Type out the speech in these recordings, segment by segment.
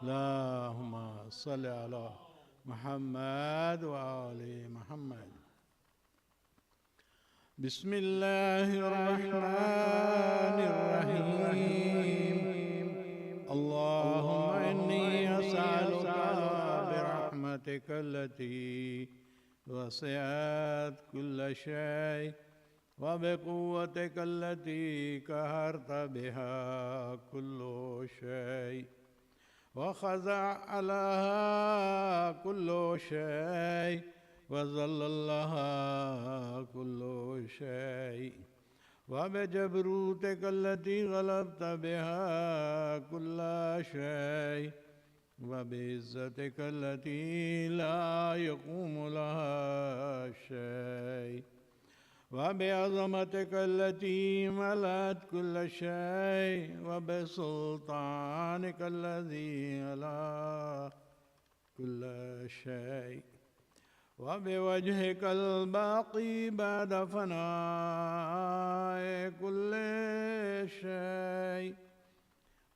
اللهم صل على محمد وآل محمد. بسم الله الرحمن الرحيم. اللهم إني أسألك برحمتك التي وسعت كل شيء وبقوتك التي قهرت بها كل شيء وخضع لها كل شيء وذل لها كل شيء وبجبروتك التي غلبت بها كل شيء وبعزتك التي لا يقوم لها شيء وبعظمتك التي ملأت كل شيء وبسلطانك الذي على كل شيء وبوجهك الباقي بعد فناء كل شيء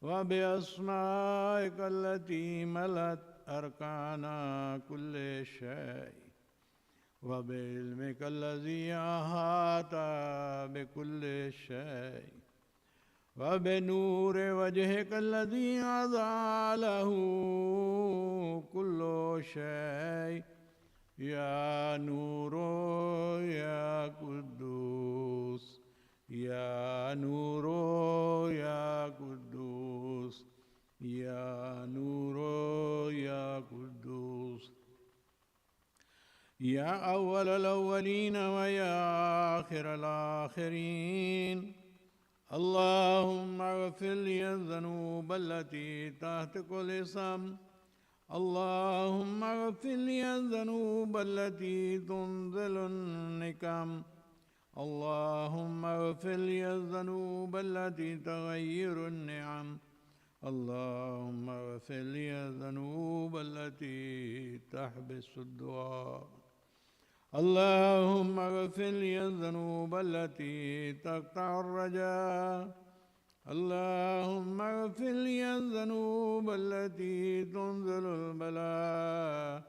وبأسمائك التي ملأت أركان كل شيء وبعلمك الذي أحاط بكل شيء وبنور وجهك الذي أضاء له كل شيء يا نور يا قدوس يا نور يا قدوس يا نور يا قدوس يا أول الأولين ويا آخر الآخرين. اللهم اغفر لي الذنوب التي تحت كل اسم. اللهم اغفر لي الذنوب التي تنزل النكم. اللهم اغفر لي الذنوب التي تغير النعم. اللهم اغفر لي الذنوب التي تحبس الدعاء. اللهم اغفر لي الذنوب التي تقطع الرجاء. اللهم اغفر لي الذنوب التي تنزل البلاء.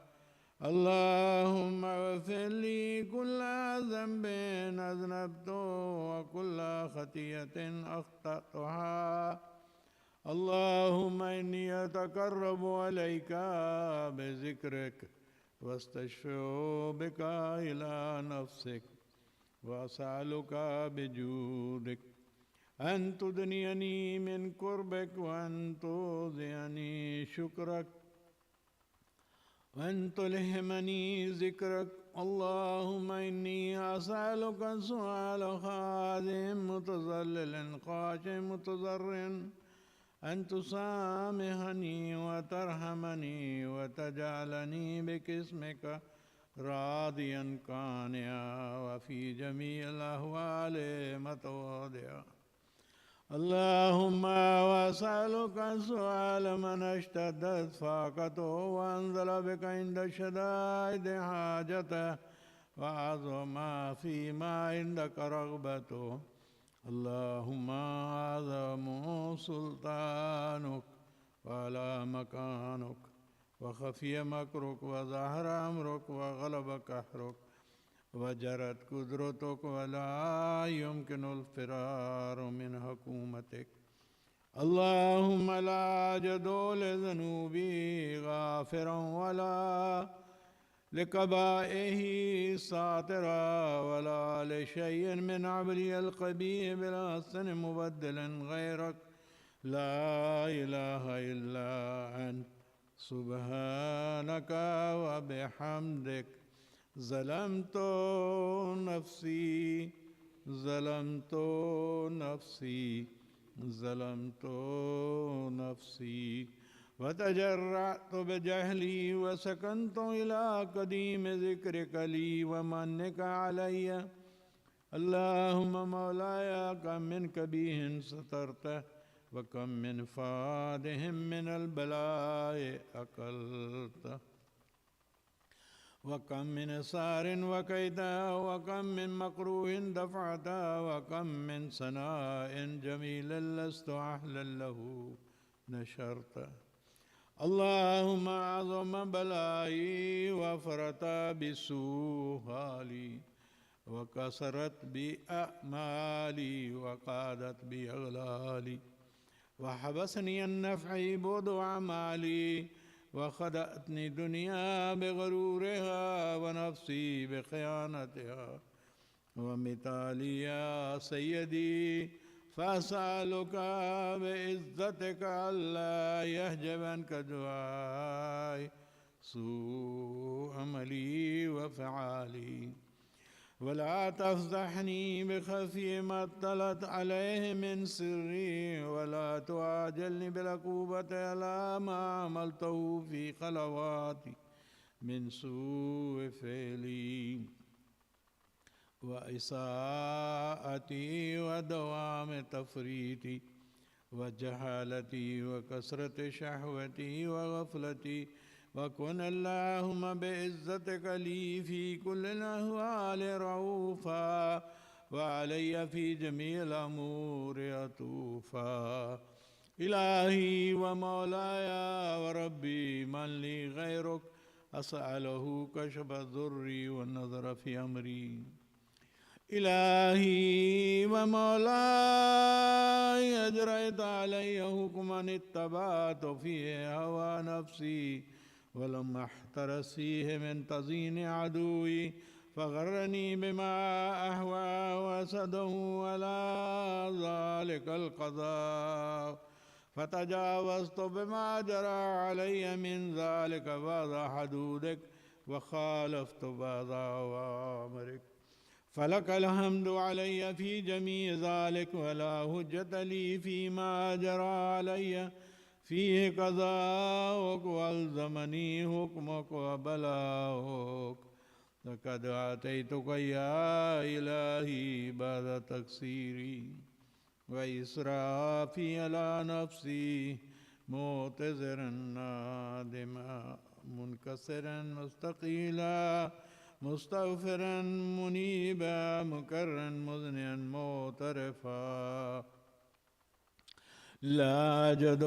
اللهم اغفر لي كل ذنب أذنبته وكل خطيئة أخطأتها. اللهم إني أتقرب إليك بذكرك واستشفع بك إلى نفسك وأسألك بجودك أن تدنيني من قربك وأن تؤذيني شكرك وأن تلهمني ذكرك. اللهم إني أسألك سؤال خادم متذلل خاشع متضرع أن تسامحني وترحمني وتجعلني باسمك راضيا قانعا وفي جميع الأحوال متواضعا. اللهم وأسألك سؤال من اشتدت فاقته وأنزل بك عند الشدائد حاجته وعظم فيما عندك رغبته. اللهم أعظم سلطانك وعلى مكانك وخفي مكرك وظهر أمرك وغلب قهرك وجرت قدرتك ولا يمكن الفرار من حكومتك. اللهم لا أجد لذنوبي غافرا ولا لقبائه ساترا ولا لشيء من عملي القبيح بالأحسن مبدلا غيرك. لا إله إلا أنت سبحانك وبحمدك ظلمت نفسي ظلمت نفسي ظلمت نفسي وتجرأت بجهلي وسكنت إلى قديم ذكرك لي ومنك علي. اللهم مولاي كم من كبيه سترته وكم من فادهم من البلاء أقلته وكم من سار وكيدا وكم من مكروه دفعتا وكم من ثناء جميل لست أهلا له نشرته. اللهم أعظم بلائي وفرط بسهالي وكسرت بأمالي وقادت بأغلالي وحبسني النفع بعد أعمالي وخدأتني دنيا بغرورها ونفسي بخيانتها ومثالي يا سيدي فأسألك بعزتك ألا يحجب عنك دعائي سوء عملي وفعالي ولا تفضحني بخفي ما اطلت عليه من سري ولا تعاجلني بالعقوبة على ما عملته في خلواتي من سوء فعلي وإساءتي ودوام تفريطي وجهالتي وكثرة شهوتي وغفلتي وكن اللهم بعزتك لي في كل الأحوال رؤوفا وعلي في جميع الأمور عطوفا إلهي ومولاي وربي من لي غيرك أسأله كشف الضر والنظر في أمري إلهي ومولاي أجريت علي حكما اتبعت فيه هوى نفسي ولم احترس فيه من تزيين عدوي فغرني بما أهوى وسده على ذلك القضاء فتجاوزت بما جرى علي من ذلك بعض حدودك وخالفت بعض أوامرك فلك الحمد علي في جميع ذلك ولا حجة لي فيما جرى علي فيه قضاؤك والزمني حكمك وبلاؤك لقد آتيتك يا إلهي بعد تقصيري وإسرافي على نفسي معتذرا نادما منكسرا مستقيلا مستغفرا منيبا مكرا مذنيا معترفا لا أجد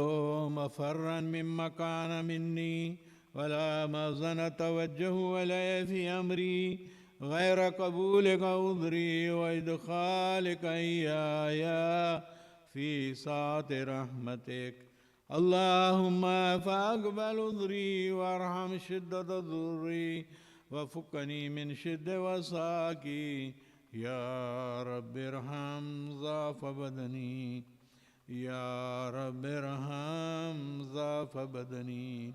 مفرا مما كان مني ولا مخزن توجه إلي في أمري غير قبولك عذري وإدخالك إياي في سعة رحمتك اللهم فأقبل عذري وارحم شدة ضري وفكني من شد وساكي يا رب ارحم ضعف بدني يا رب ارحم ضعف بدني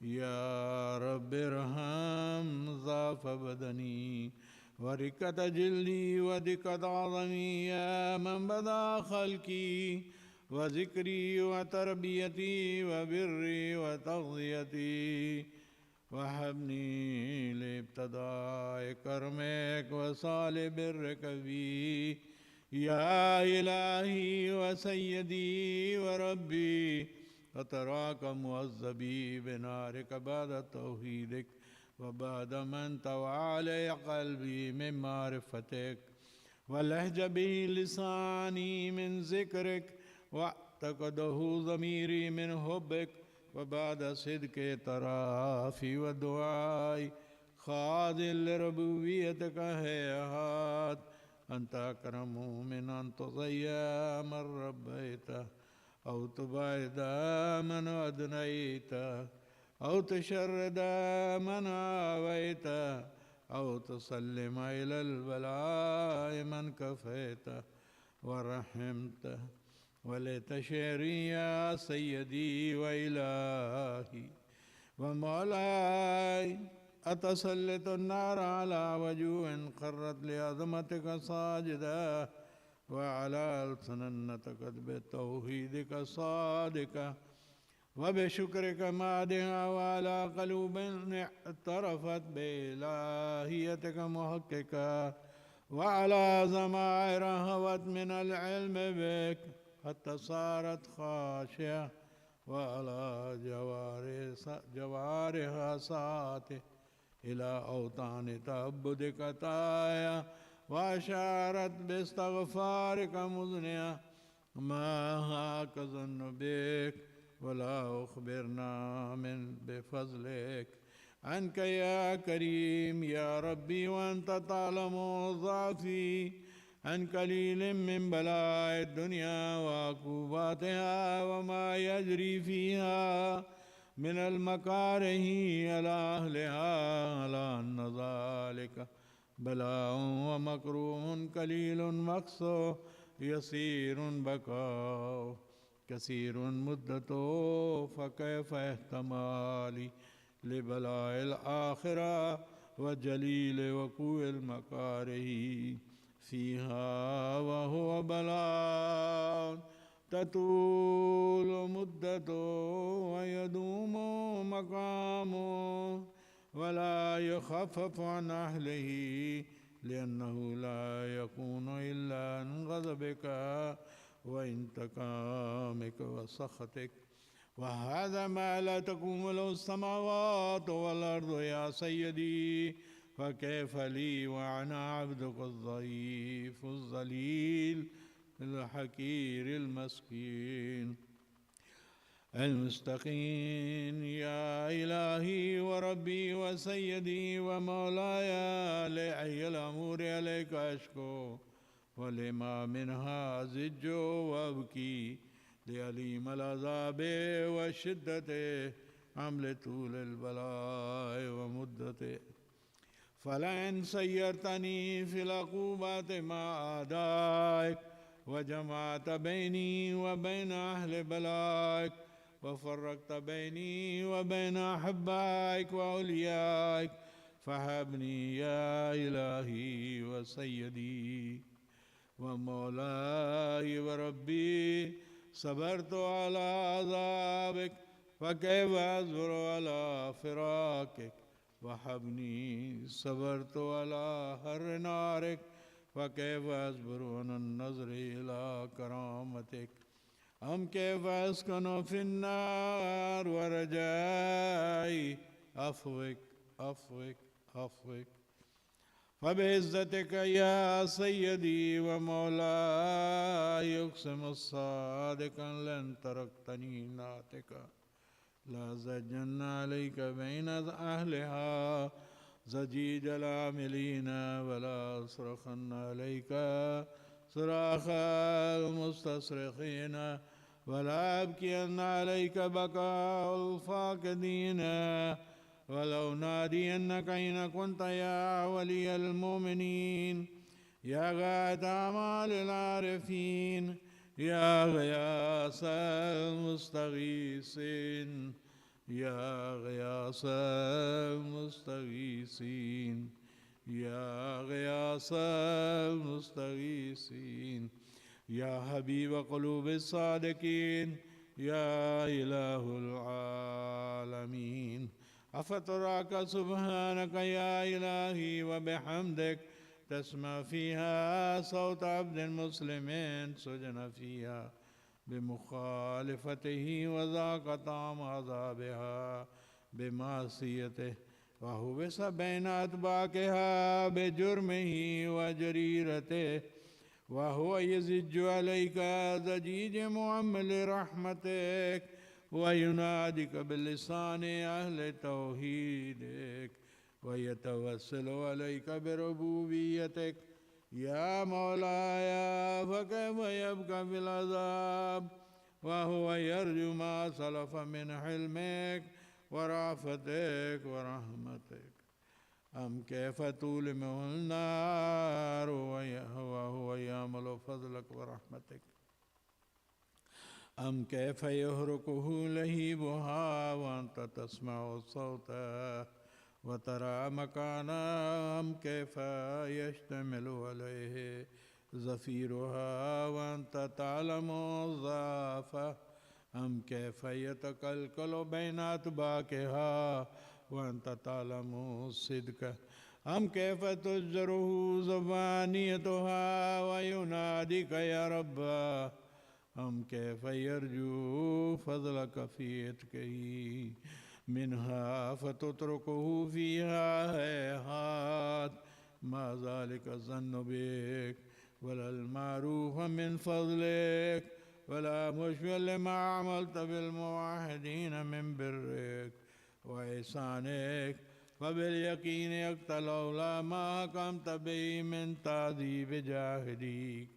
يا رب ارحم ضعف بدني وركة جلدي ودكة عظمي يا من بدا خلقي وذكري وتربيتي وبري وتغذيتي وهبني لابتداء كرمك وصال برك بي يا إلهي وسيدي وربي فتراك معذبي بنارك بعد توحيدك وبعد من توى علي قلبي من معرفتك ولهج به لساني من ذكرك واعتقده ضميري من حبك وبعد صدق ترافي ودعائي خاضع لربوبيتك هيهات أنت أكرم من أن تضيع من ربيته أو تبعد من أدنيت أو تشرد من آويت أو تسلم إلى البلاء من كفيت ورحمت ولتشعري يا سيدي وإلهي ومولاي أتسلط النار على وجوه قرت لعظمتك ساجدة وعلى ألسنتك بتوحيدك صادقة وبشكرك مادحة وعلى قلوب اعترفت بإلهيتك محققة وعلى ضمائر هوت من العلم بك حتى صارت خاشعة وعلى جوارها ساطع إلى أوطان تعبدك طايا وأشارت باستغفارك مذنية ما هاك ظن بك ولا أخبرنا من بفضلك عنك يا كريم يا ربي، وأنت تعلم ضعفي عن قليل من بلاء الدنيا وعقوباتها وما يجري فيها من المكاره على أهلها، على أن ذلك بلاء ومكروه قليل مقصو يسير بقاء كثير مدته، فكيف احتمالي لبلاء الآخرة وجليل وقوع المكاره فيها، وهو بلاء تطول مدته ويدوم مقامه ولا يخفف عن أهله، لأنه لا يكون إلا عن غضبك وانتقامك وسخطك، وهذا ما لا تقوم له السماوات والأرض يا سيدي، فكيف لي وأنا عبدك الضعيف الذليل الحقير المسكين المستقيم. يا إلهي وربي وسيدي ومولاي، لأي الأمور عليك أشكو، ولما منها زج وأبكي، لأليم العذاب وشدته عمل طول البلاء ومدته. فلئن سيرتني في العقوبات مع أعدائك، وجمعت بيني وبين أهل بلائك، وفرقت بيني وبين أحبائك وأوليائك، فهبني يا إلهي وسيدي ومولاي وربي. صبرت على عذابك، فكيف أصبر على فراقك؟ وهبني. صبرت على حر نارك، فكيف أصبر عن النظر إلى كرامتك؟ أم كيف أسكن في النار ورجائي عفوك عفوك عفوك؟ فبعزتك يا سيدي ومولاي أقسم صادقا لن تركتني ناتك، لا زجن عليك بين أهلها زجيج العاملين، ولا أصرخن عليك صراخ المستصرخين، ولا أبكين عليك بكاء الفاقدين، ولو نادينك إن كنت يا ولي المؤمنين، يا غاية أعمال العارفين، يا غياث المستغيثين، يا غياث المستغيثين، يا غياث المستغيثين، يا حبيب قلوب الصادقين، يا إله العالمين. أفتراك سبحانك يا إلهي وبحمدك تسمع فيها صوت عبد مسلم سجن فيها بمخالفته، وذاق طعم عذابها بمعصيته، وحبس بين أطباقها بجرمه وجريرته، وهو يزج عليك زجيج معمل رحمتك، ويناديك بلسان أهل توحيدك، ويتوسل عليك بربوبيتك. يا مولاي، فكيف يبقى في العذاب وهو يرجو ما سلف من حلمك ورأفتك ورحمتك؟ أم كيف تولمه النار وهو يعمل فضلك ورحمتك؟ أم كيف يهرقه لهيبها وأنت تسمع الصوت وترى مكانا؟ أم كيف يشتمل عليه زفيرها وأنت تعلم الضعف؟ أم كيف يتكلكل بين أطباقها وأنت تعلم الصدق؟ أم كيف تزجره زبانيتها ويناديك يا رب؟ أم كيف يرجو فضلك في عتقه منها فتتركه فيها هيهات؟ ما ذلك الظن بك ولا المعروف من فضلك، ولا مشفع لما عملت بالموحدين من برك وإحسانك فباليقين يقتل لا ما حكمت به من تعذيب جاهديك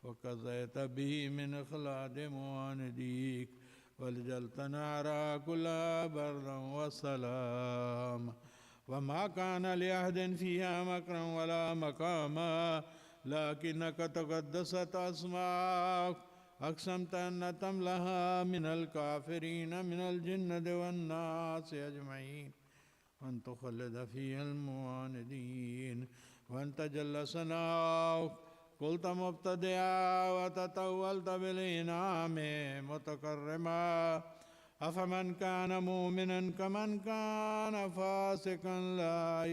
وقضيت به من إخلاد موانديك ولجلت نارا كلها بردا وسلام وما كان لأحد فيها مكرا ولا مقاما لكنك تقدست أسماءك أقسمت أن تملها من الكافرين من الجنة والناس أجمعين وأن تخلد فيها المواندين وأن تجل ثناؤك قلت مبتدئا وتطولت بالإنعام متكرما أفمن كان مؤمنا كمن كان فاسقا لا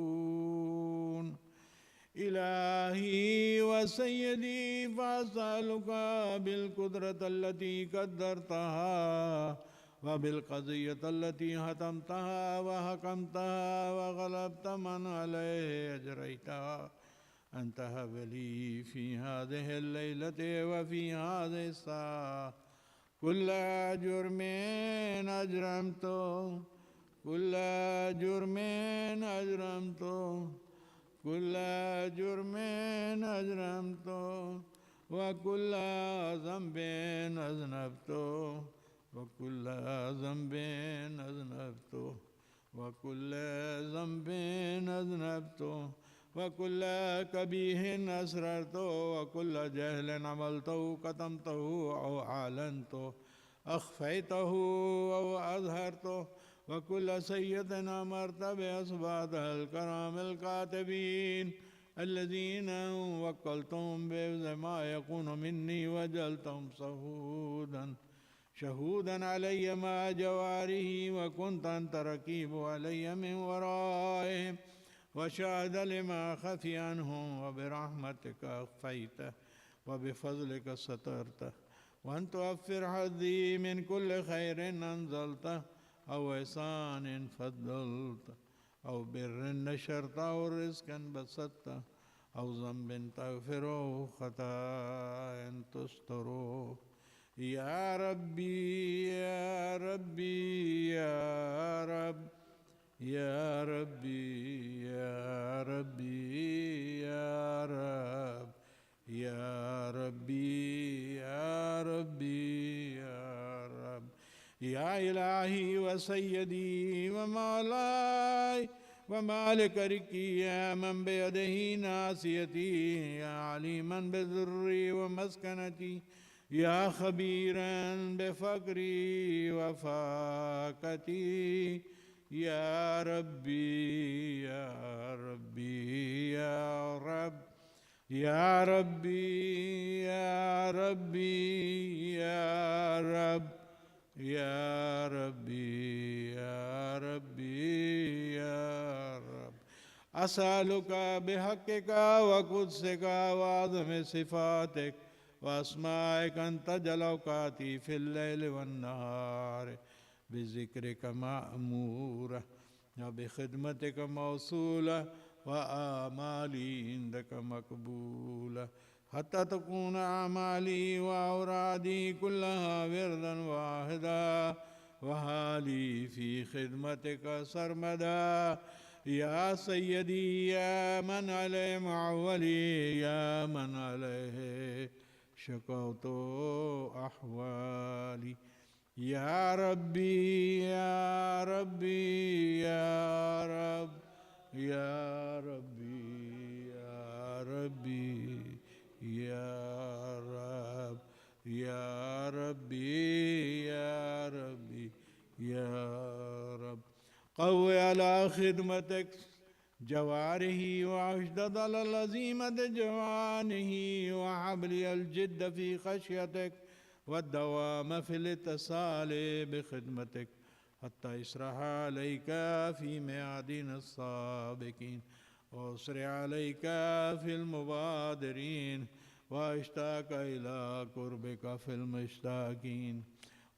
يستوون إلهي وسيدي فأسألك بالقدرة التي قدرتها وبالقضية التي هتمتها وحكمتها وغلبت من عليه أجريتها أن تهب لي في هذه الليلة وفي هذه الساعة كل جرم أجرمته كل جرم أجرمته كل جرم أجرمته وكل ذنب أذنبته وكل ذنب أذنبته وكل ذنب أذنبته وكل كبيه أسررته وكل جهل عملته كتمته أو أعلنته أخفيته أو أظهرته وكل سيد أمرت بأصباط الكرام الكاتبين الذين وكلتهم بحفظ ما يكون مني وجلتهم شهودا علي مع جواره وكنت أنت رقيب علي من ورائهم وشاهد لما خفي عنهم وبرحمتك أخفيته وبفضلك سترته وأن توفر حظي من كل خير أنزلته أو إحسان فضلته أو بر نشرت أو رزق بسطته أو ذنب تغفره خطايا تستره يا ربي يا ربي يا رب يا ربي يا ربي يا رب يا ربي يا ربي يا رب يا إلهي وسيدي ومولاي ومالك ركي يا من بيده ناصيتي يا عليما بذري ومسكنتي يا خبيرا بفقري وفاقتي يا ربي يا ربي يا رب يا ربي يا ربي يا رب يا ربي يا ربي يا رب أسألك بحقك وقدسك وعظم صفاتك وأسمائك أن تجعل أوقاتي في الليل والنهار بذكرك مأمورة وبخدمتك موصولة وآمالي عندك مقبولة حتى تكون أعمالي وأورادي كلها وردا واحدا وحالي في خدمتك سرمدا يا سيدي يا من عليه معولي يا من عليه شكوت أحوالي يا ربي يا ربي يا رب يا ربي يا ربي يا رب يا ربي يا ربي يا رب قوي على خدمتك جواره واشدد على العزيمة جوانه وحبلي الجد في خشيتك والدوام في الاتصال بخدمتك حتى يسرح عليك في ميادين السابقين وأسرع عليك في المبادرين واشتاق إلى قربك في المشتاقين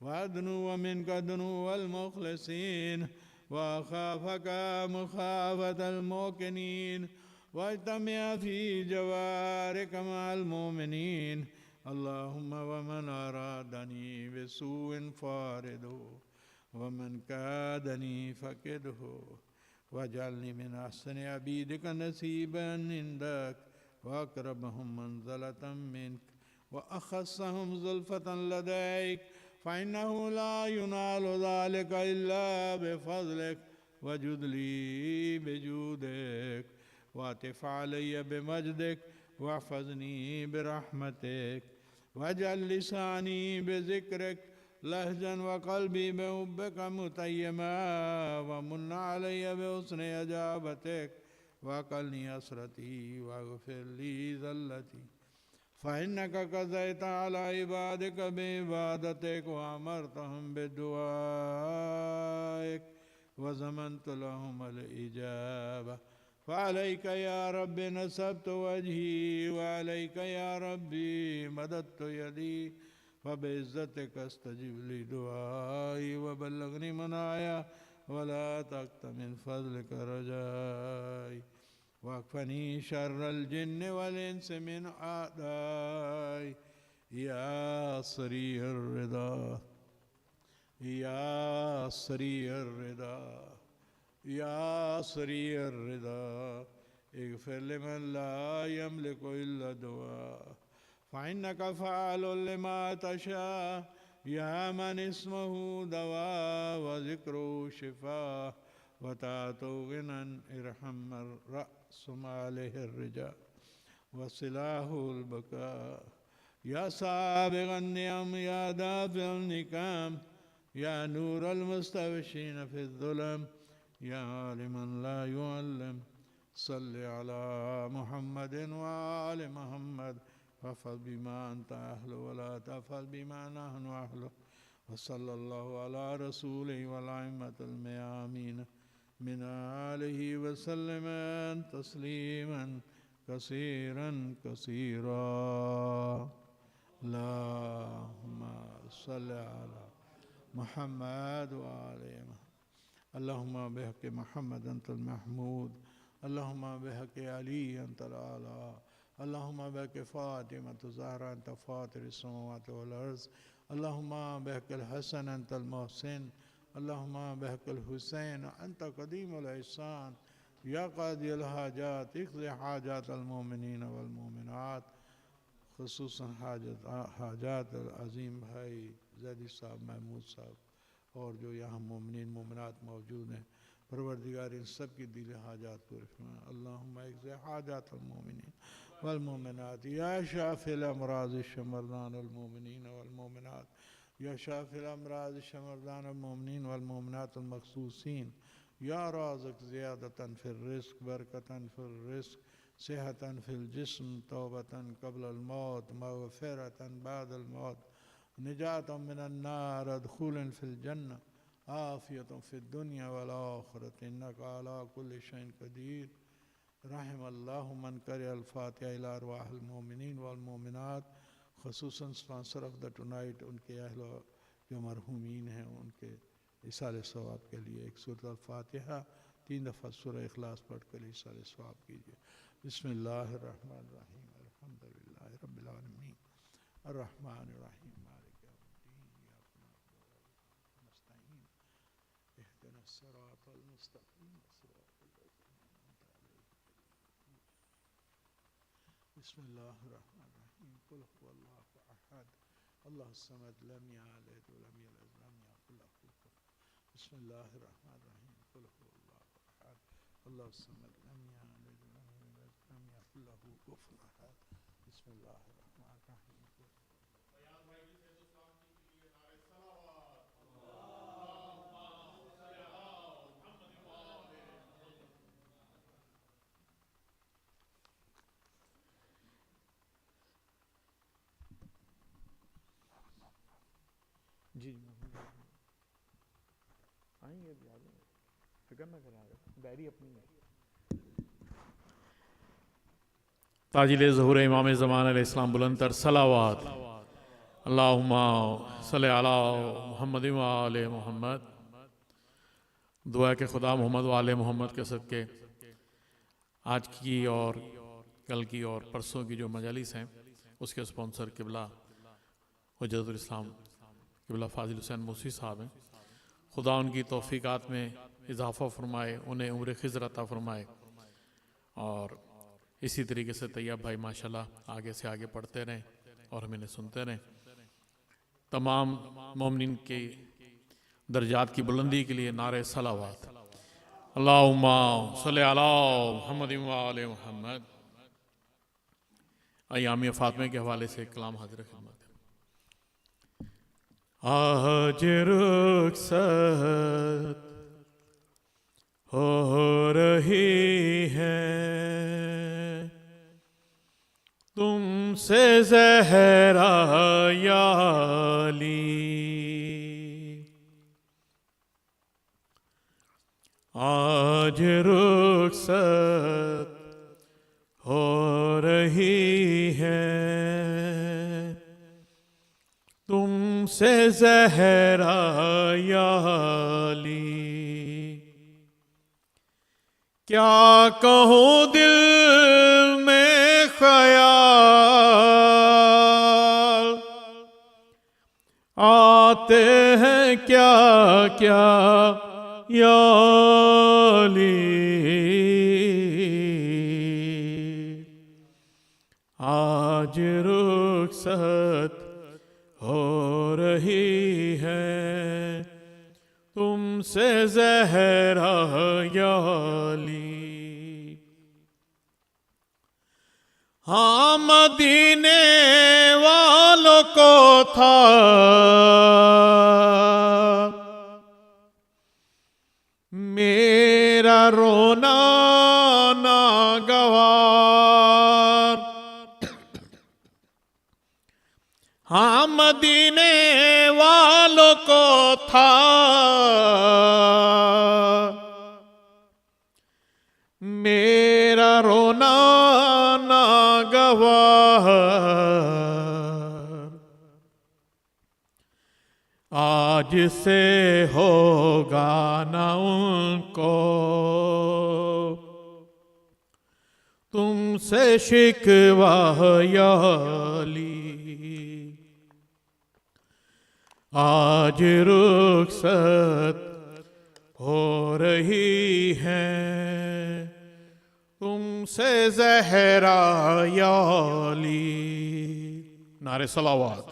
وأدنو منك دنو المخلصين وأخافك مخافة الموقنين واجتمع في جوارك مع المؤمنين अल्लाहुम्मा वमन अरादनी बिसूइन फारिदो वमन कादनी फकिदहो वजअलनी मिन अहसनि अबीदिक नसीबन इंदक वअक़रबहुम मंज़लतम मिनक वअख़स्सहुम ज़ुल्फ़तन लदैक फ़इन्नहु ला युनालु ज़ालिका इल्ला बिफ़ज़लिक वजुदली बिजूदिक वातिफ़ अलय्या बिमजदिक वहफ़ज़नी बिरहमतिक वजअल लिसानी बिज़िक्रिक लहजन वक़ल्बी बिहुब्बिक मुतय्यमा वमुन्न अलय्या बिहुस्नि इजाबतिक वक़ल्नी असरती वग़फ़िर ली ज़ल्लती फ़इन्नका क़ज़ैता अला इबादिक बिइबादतिक वअमरतहुम बिदुआइक वज़मनत लहुमुल इजाबा फ़अलैका या रब्बी नसबतु वजही वअलैका या रब्बी मददतु यदी फ़बिइज़्ज़तिक अस्तजिब ली दुआई वबल्लिग़नी मनाया वला तक़्त मिन फ़ज़लिका रजाई वक़फ़नी शर्रल जिन्न वल इंस मिन आदाई या सरीअर रिदा या सरीअर रिदा या सरीअर रिदा इग़फ़िर लिमन ला यमलिकु इल्ला दुआ फ़इन्नका फ़अलुल लिमा तशा या मन इस्मुहु दवा व ज़िक्रुहु शिफ़ा व ताअतु गिनन इरहम रअसु मालिहिर रिजा व सिलाहुल बका या साबिग़न निअम या दाफ़िअल निक़ाम या नूरल मुस्तबशीन फ़िज़्ज़ुलम या आलिमन ला युअल्लिम सल्लि अला मुहम्मदिन व आलि मुहम्मद वफ़अल बिमा अन्त अहलु वला तफ़अल बिमा नहनु अहलु वसल्लल्लाहु अला रसूलिहि वल अइम्मतिल मयामीन मिन आलिहि वसल्लम तस्लीमन कसीरन कसीरा अल्लाहुम्मा सल्लि अला मुहम्मद व आलि मुहम्मद अल्लाहुम्मा बिहक़्क़ि मुहम्मद अंतल महमूद अल्लाहुम्मा बिहक़्क़ि अली अंतल आला अल्लाहुम्मा बिहक़्क़ि फ़ातिमा ज़हरा अंत फ़ातिरिस समावाति वल अर्ज़ अल्लाहुम्मा बिहक़्क़िल हसन अंतल मोहसिन अल्लाहुम्मा बिहक़्क़िल हुसैन अंत क़दीमुल ihसान या क़ादियल हाजात इक़्ज़ि हाजातल मोमिनीन वल मोमिनात ख़ुसूसन हाजात अज़ीम भाई ज़ैदी साहब महमूद साहब और जो यहाँ मोमिनीन मोमिनात मौजूद हैं परवरदिगार इन सब की दिल हाजात पूरे फरमा अल्लाहुम्मा इक़्ज़ि हाजातल मोमिनीन वल मोमिनात या शाफ़िल अमराज़ शमरदानल मोमिनीन वल मोमिनात या शाफ़िल अमराज़ शमरदानल मोमिनीन वल मोमिनातिल मख़सूसीन या राज़िक़ ज़ियादतन फ़िर रिज़्क़ बरकतन फ़िर रिज़्क़ सेहतन फ़िल जिस्म तौबतन क़ब्लल मौत मग़फ़िरतन बादल मौत निजातम मिनन नार दुख़ूलन फ़िल जन्नह आफ़ियतम फ़िद दुनिया वल आख़िरत इन्नका अला कुल्लि शैइन क़दीर रहमल्लाहु मन क़रिअल फ़ातिहा इला अरवाहिल मोमिनीन वल मोमिनात ख़ुसूसन स्पॉन्सर ऑफ द टुनाइट उनके अहल जो मरहूमीन हैं उनके इसाले सवाब के लिए एक सूरत अल-फ़ातिहा 3 दफ़ा सूरह इख़लास पढ़ कर इसाले सवाब कीजिए। बिस्मिल्लाहिर रहमानिर रहीम अल्हम्दुलिल्लाहि रब्बिल आलमीन अर्रहमानिर रहीम मालिकि यौमिद्दीन इय्याका नस्तईन इहदिनस सिरातल मुस्तक़ीम सिरातल लज़ीना अनअमता अलैहिम बिस्मिल्लाहिर रहमानिर रहीम कुल हुवल्लाहु अहद अल्लाहुस समद लम यलिद व लम यूलद व लम यकुल लहू कुफुवन बिस्मिल्लाहिर रहमानिर रहीम कुल हुवल्लाहु अहद अल्लाहुस समद लम यलिद व लम यूलद व लम यकुल लहू कुफुवन अहद बिस्मिल्लाहिर रहमानिर रहीम जी आएंगे अभी आ जाएंगे फिक्र ना करें डायरी अपनी है। ताजिल ज़हूर इमाम ज़मान अलैहिस्सलाम बुलंदतर सलावात अल्लाहुम्मा सल्लि अला मुहम्मद व आले मुहम्मद। दुआ के खुदा मोहम्मद व आले मोहम्मद के सदक़े आज की और कल की और परसों की जो मजालिस हैं उसके स्पॉन्सर किबला हुज्जतुल इस्लाम किबला फाजिल हुसैन मोसी साहब हैं। खुदा उनकी तौफीकात में इजाफ़ा फरमाए, उन्हें उम्र खिज़र अता फरमाए। और इसी तरीके से तैयब भाई माशाल्लाह आगे से आगे पढ़ते रहें और हम इन्हें सुनते रहें। तमाम मोमिनीन के दर्जात की बुलंदी के लिए नारे सलावत। अल्लाहुम्मा सल्ली अला मुहम्मद व आले मुहम्मद। अय्याम फातिमा के हवाले से कलाम हाजिर खिदमत है। आज रुखसत हो रही है तुमसे ज़हरा याली, आज रुखसत हो रही है तुमसे ज़हरा याली। क्या कहूँ दिल में ख्याल आते हैं क्या क्या याली। आज रुखसत हो रही है तुमसे ज़हरा याली। हाँ मदीने वालों को था मेरा रोना नागवार। हाँ मदीने वालों को था मेरा रोना नागवार। आज से होगा ना उनको तुमसे शिकवा याली। आज रुखसत हो रही है तुमसे ज़हरा याली। नारे सलावत।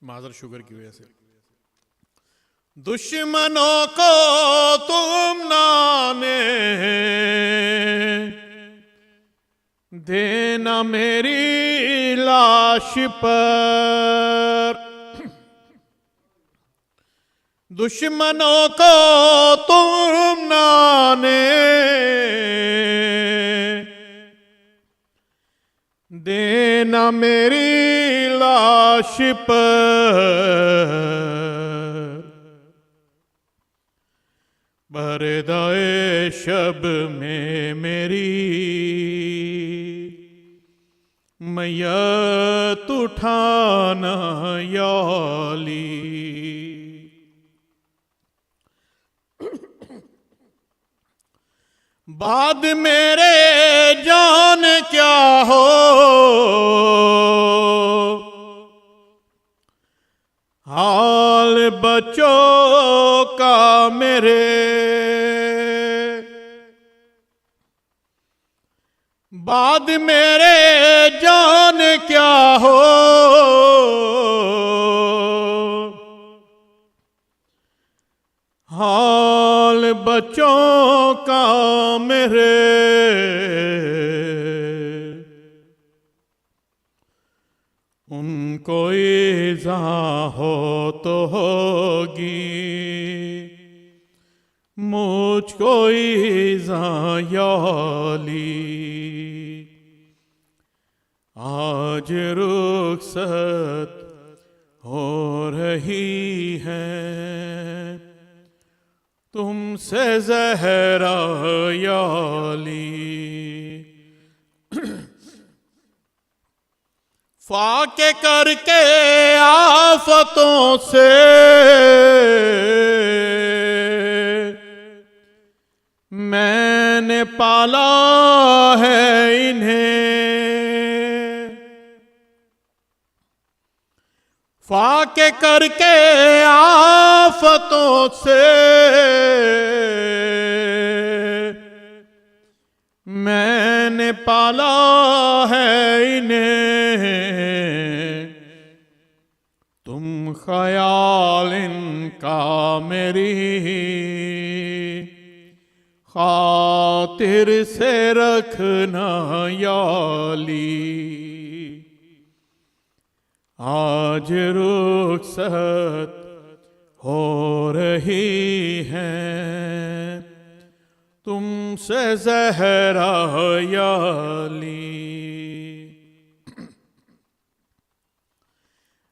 माजर शुगर की वजह से दुश्मनों को तुम नाने देना मेरी लाश पर। दुश्मनों को तुम नाने देना मेरी लाश पर। पर्दाए शब में मेरी मैयत उठाना याली। बाद मेरे जान क्या हो हाल बच्चों का मेरे। बाद मेरे जान क्या हो हाल बच्चों का मेरे। उनको इज़ा हो तो होगी मुझको इज़ा याली। आज रुखसत हो रही है तुमसे ज़हरा याली। फाके करके आफतों से मैं मैंने पाला है इन्हें, फाके करके आफतों से मैंने पाला है इन्हें। तुम ख्याल इनका मेरी खातिर से रखना याली। आज रुखसत हो रही हैं तुमसे ज़हरा याली।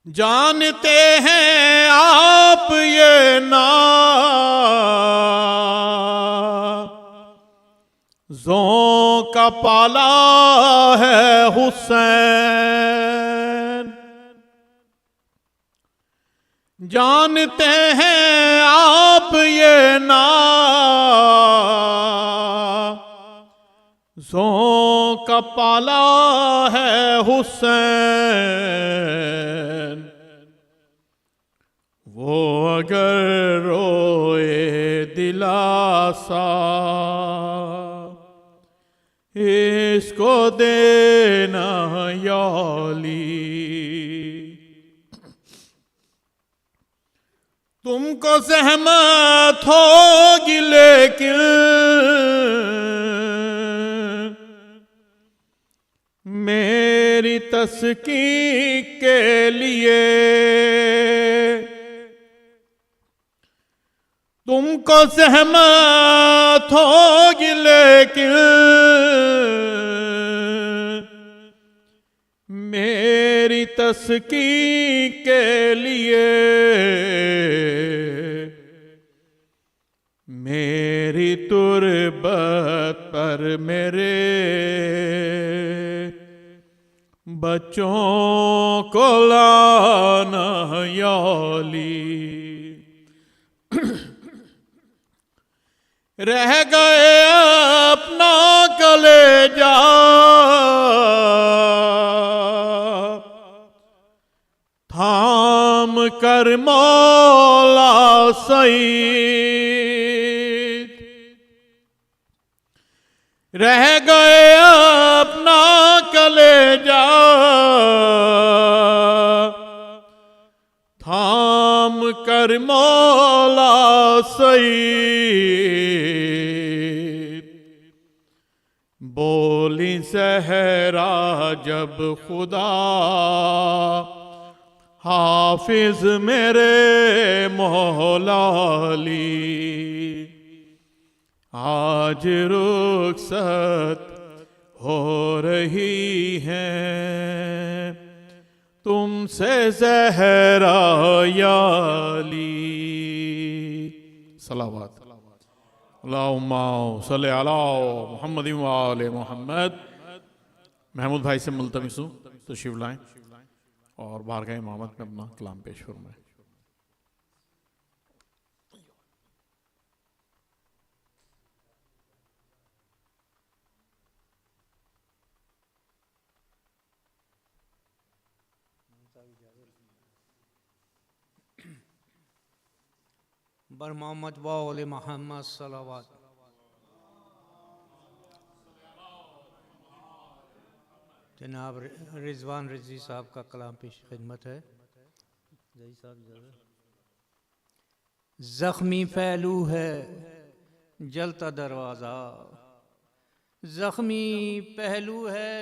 जानते हैं आप ये ना ज़ों का पाला है हुसैन। जानते हैं आप ये ना ज़ों का पाला है हुसैन। वो अगर रोए दिलासा इसको देना याली। तुमको सहमत होगी लेकिन मेरी तस्की के लिए। तुमको सहमत होगी लेकिन मेरी तस्की के लिए। मेरी तुरबत पर मेरे बच्चों को लाना याली। रह गए अपना कलेजा थाम कर मौला सईद। रह गए अपना कलेजा थाम कर मौला सईद। बोली सहरा जब खुदा हाफिज मेरे मौलाली। आज रुखसत हो रही हैं तुमसे ज़हरा याली। सलावत अल्लाहुम्मा सल्ली अला मुहम्मद व आले मोहम्मद। महमूद भाई से मुल्तमिस हूँ तशरीफ लाएं और बारगाह इमामत में अपना कलाम पेश फरमाएं। बर मोहम्मद वाले मोहम्मद सलावत। जनाब रिजवान रिजवी साहब का कलाम पेश खिदमत है। जख्मी पहलू है जलता दरवाज़ा। जख्मी पहलू है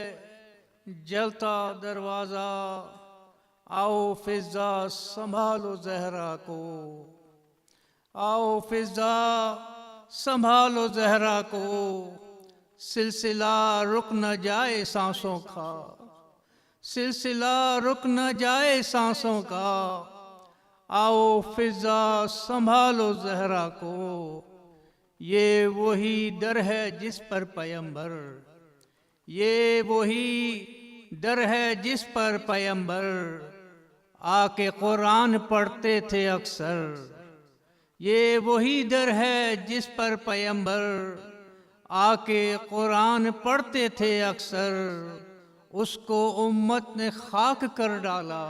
जलता दरवाज़ा। आओ फिजा संभालो जहरा को। आओ फिजा संभालो जहरा को। सिलसिला रुक न जाए सांसों का। सिलसिला रुक न जाए सांसों का। आओ फिजा संभालो जहरा को। ये वही दर है जिस पर पैगंबर। ये वही दर है जिस पर पैगंबर आके कुरान पढ़ते थे अक्सर। ये वही दर है जिस पर पैगंबर आके कुरान पढ़ते थे अक्सर, उसको उम्मत ने खाक कर डाला,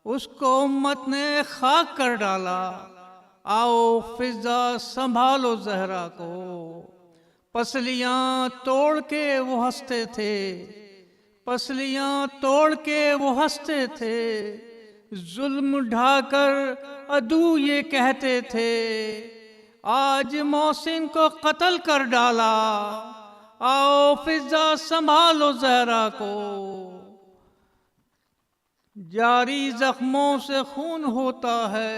उसको उम्मत ने खाक कर डाला। आओ फिजा संभालो जहरा को, पसलियां तोड़ के वो हंसते थे, पसलियां तोड़ के वो हंसते थे। जुल्म ढाकर अदू ये कहते थे, आज मोहसिन को कत्ल कर डाला। आओ फिजा संभालो जहरा को, जारी जख्मों से खून होता है,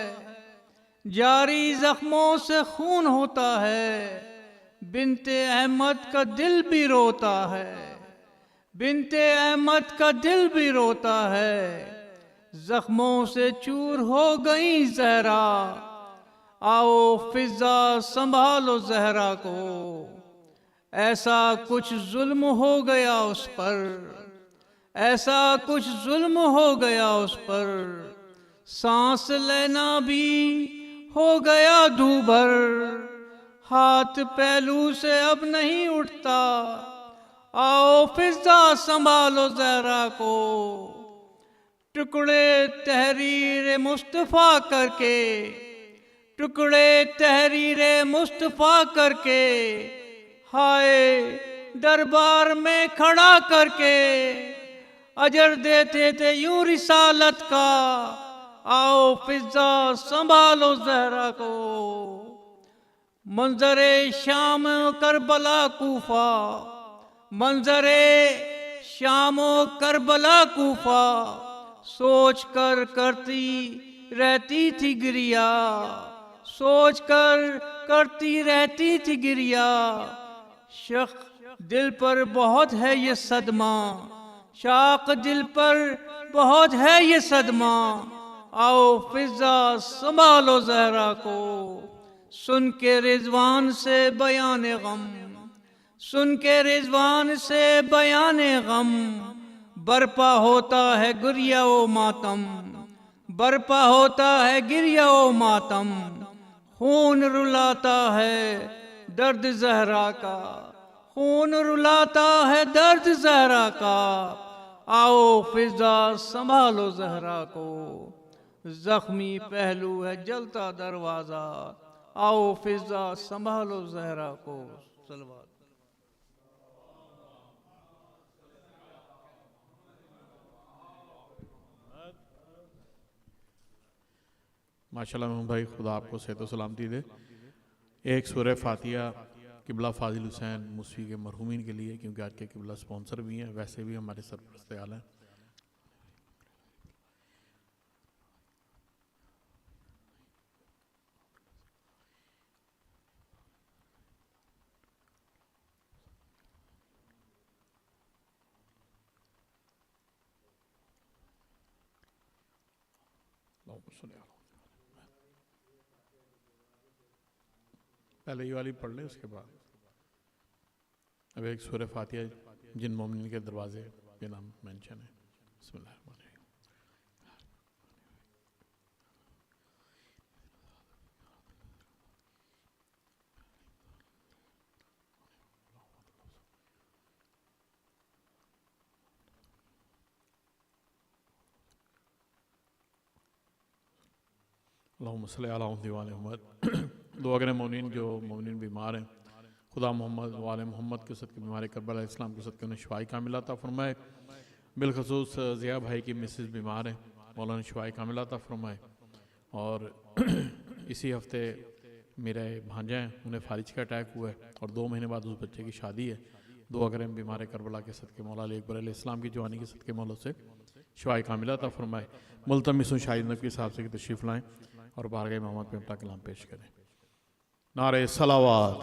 जारी जख्मों से खून होता है। बिनते अहमद का दिल भी रोता है, बिनते अहमद का दिल भी रोता है। जख्मों से चूर हो गई जहरा, आओ फिजा संभालो जहरा को। ऐसा कुछ जुल्म हो गया उस पर, ऐसा कुछ जुल्म हो गया उस पर। सांस लेना भी हो गया दूभर, हाथ पहलू से अब नहीं उठता। आओ फिजा संभालो जहरा को, टुकड़े तहरीर मुस्तफ़ा करके, टुकड़े तहरीर मुस्तफ़ा करके। हाय दरबार में खड़ा करके, अजर देते थे यूं रिसालत का। आओ फिजा संभालो जहरा को, मंजरे शाम करबला कूफा, मंजरे शाम करबला कूफा। सोच कर करती रहती थी गिरिया, सोच कर करती रहती थी गिरिया। शख दिल पर बहुत है ये सदमा, शाख दिल पर बहुत है ये सदमा। आओ फिजा संभालो जहरा को, सुन के रिजवान से बयाने गम, सुन के रिजवान से बयाने गम। बरपा होता है गिरिया ओ मातम, बरपा होता है गिरिया ओ मातम। खून रुलाता है दर्द जहरा का, खून रुलाता है दर्द जहरा का। आओ फिजा संभालो जहरा को, जख्मी पहलू है जलता दरवाजा। आओ फिजा संभालो जहरा को। सलवात। माशाल्लाह मोहम्मद भाई, खुदा आपको सेहत और सलामती दे। एक सूरह फातिहा किबला फाजिल हुसैन मुसवी के मरहूमीन के लिए, क्योंकि आज के किबला स्पॉन्सर भी हैं, वैसे भी हमारे सरपरस्त आला हैं। पहले ये वाली पढ़ लें, उसके बाद अब एक सूरह फातिहा जिन मोमिन के दरवाजे के नाम मेंशन है। बिस्मिल्लाहिर्रहमानिर्रहीम। अल्लाहुम्मा सल्ली अला मुहम्मद। दो अगर मोमिन जो मोमिन बीमार हैं, खुदा मोहम्मद वाले मोहम्मद के सदक़े बीमार करबला इस्लाम के सदक़े उन्हें शिफाई कामिला अता फरमाए। बिलखसूस ज़िया भाई की मिसेस बीमार हैं, मौलाना शिफाई कामिला अता फरमाए। और इसी हफ्ते मेरे भांजा हैं, उन्हें फारिज का अटैक हुआ है और 2 महीने बाद उस बच्चे की शादी है। दो अगर बीमार करबला के सदक़े मौला अली अकबर अलैहिस्सलाम की जवानी के सदक़े मौला से शिफाई कामिला अता फरमाए। मुल्तमिस शाहिद नबी साहब से तशरीफ़ लाएँ और बारगाह मोहम्मद पे अपना कलाम पेश करें। नारे सलावात।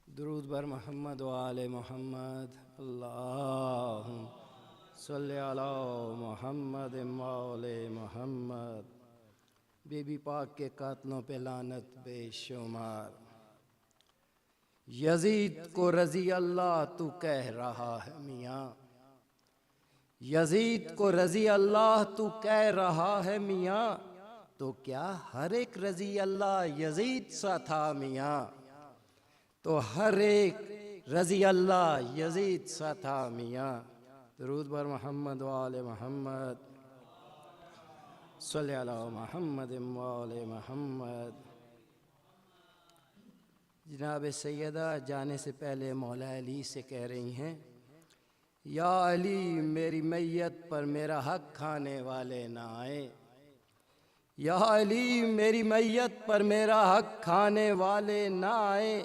दुरूद बर मोहम्मद व आले मोहम्मद। अल्लाहुम्मा सल्ले अला मोहम्मद मौले मोहम्मद। बीबी पाक के कातलों पे लानत बेशुमार। यजीद को रजी अल्लाह तू कह रहा है मियाँ, यजीद को रजी अल्लाह तू कह रहा है मियाँ, तो क्या हर एक रजी अल्लाह यजीद सा था मियाँ, तो हर एक रजी अल्लाह यजीद सा था मियाँ। दरूद बर मोहम्मद वाले मोहम्मद, सल्ले अला मोहम्मद वाले मोहम्मद। जनाब सैयदा जाने से पहले मौला अली से कह रही हैं, या अली मेरी मैयत पर मेरा हक खाने वाले ना आए, या अली मेरी मैयत पर मेरा हक खाने वाले ना आए,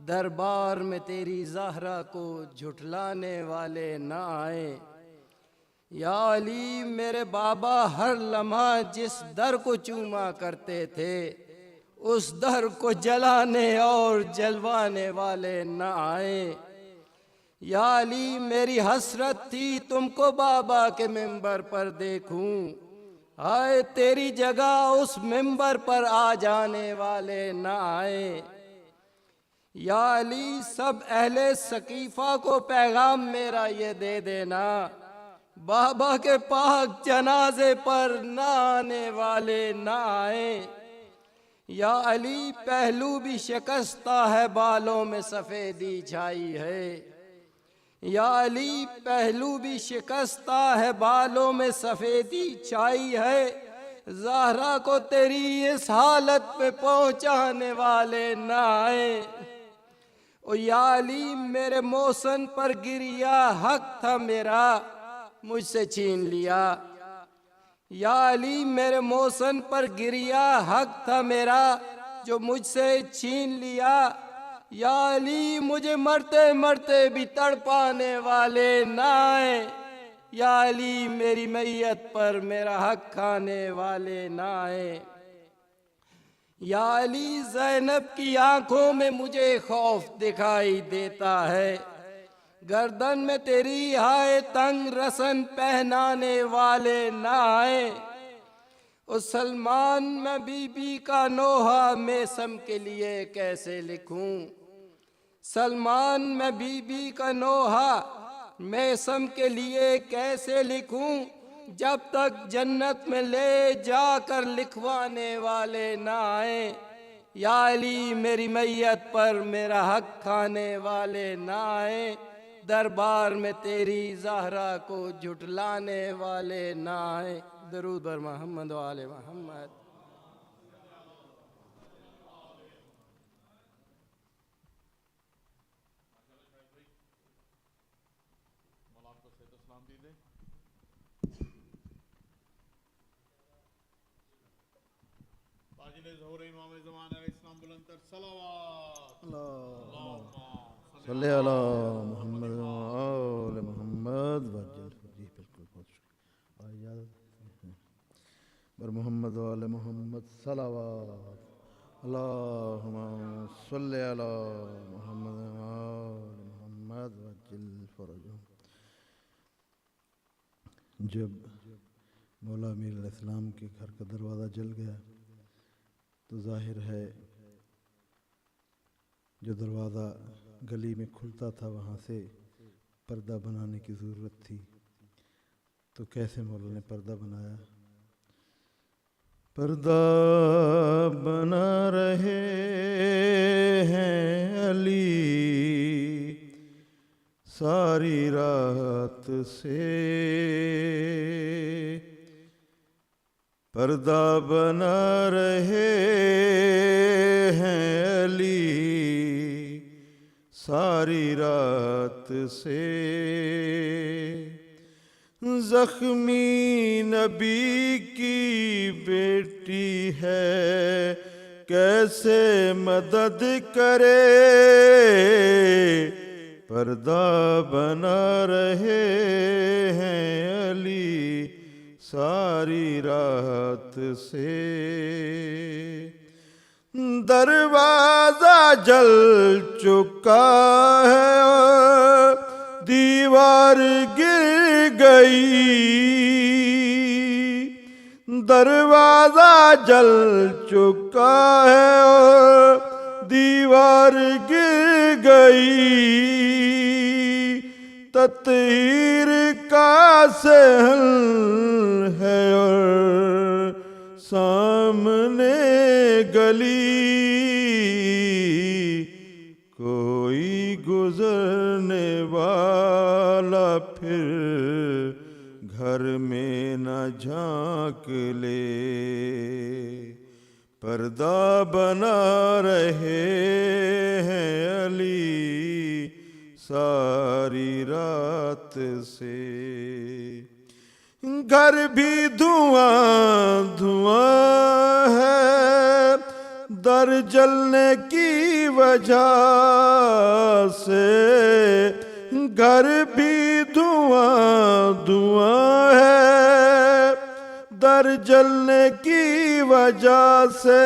दरबार में तेरी ज़हरा को झुठलाने वाले ना आए। या अली मेरे बाबा हर लम्हा जिस दर को चूमा करते थे, उस दर को जलाने और जलवाने वाले ना आए। या अली मेरी हसरत थी तुमको बाबा के मिंबर पर देखूं, आए तेरी जगह उस मिंबर पर आ जाने वाले ना आए। या अली सब अहले सकीफ़ा को पैगाम मेरा ये दे देना, बाबा के पाक जनाजे पर ना आने वाले ना आए। या अली पहलू भी शिकस्ता है बालों में सफ़ेदी छाई है, या अली पहलू भी शिकस्ता है बालों में सफ़ेदी छाई है, ज़हरा को तेरी इस हालत में पहुँचाने वाले ना आए। ओ या अली मेरे मौसन पर गिरिया हक था मेरा, मुझसे छीन लिया। या अली मेरे मौसन पर गिरिया हक था मेरा, जो मुझसे छीन लिया। या अली मुझे मरते मरते भी तड़पाने वाले ना आए, या अली मेरी मैयत पर मेरा हक खाने वाले ना आए। या अली ज़ैनब की आंखों में मुझे खौफ दिखाई देता है, गर्दन में तेरी हाय तंग रसन पहनाने वाले ना आए। उस सलमान में बीबी का नोहा मेसम के लिए कैसे लिखूं, सलमान में बीबी का नोहा मेसम के लिए कैसे लिखूं, जब तक जन्नत में ले जाकर लिखवाने वाले ना आए। या अली मेरी मैयत पर मेरा हक खाने वाले ना आए, दरबार में तेरी ज़हरा को झुठलाने वाले ना आए। दरूद बर मोहम्मद वाले मोहम्मद। सल्ले अला मोहम्मद वाले मोहम्मद। जी बिल्कुल, बहुत शुक्रिया। बर मोहम्मद वाले मोहम्मद सलावत। अल्लाहुम्मा सल्ले अला मोहम्मद वाले मोहम्मद वज्जिल फरजहुम। जब मौला अमीर अलैहिस्सलाम के घर का दरवाज़ा जल गया तो जाहिर है जो दरवाज़ा गली में खुलता था वहाँ से पर्दा बनाने की ज़रूरत थी। तो कैसे मौला ने पर्दा बनाया? पर्दा बना रहे हैं अली सारी रात से, पर्दा बना रहे हैं अली सारी रात से। ज़ख्मी नबी की बेटी है कैसे मदद करे, पर्दा बना रहे हैं अली सारी रात से। दरवाज़ा जल चुका है दीवार गिर गई, दरवाजा जल चुका है और दीवार गिर गई। तत्हीर का सहन है और सामने गली, कोई गुजरने वाला फिर घर में न झांक ले। पर्दा बना रहे हैं अली सारी रात से। घर भी धुआं धुआं है दर जलने की वजह से। घर भी धुआं धुआं है दर जलने की वजह से।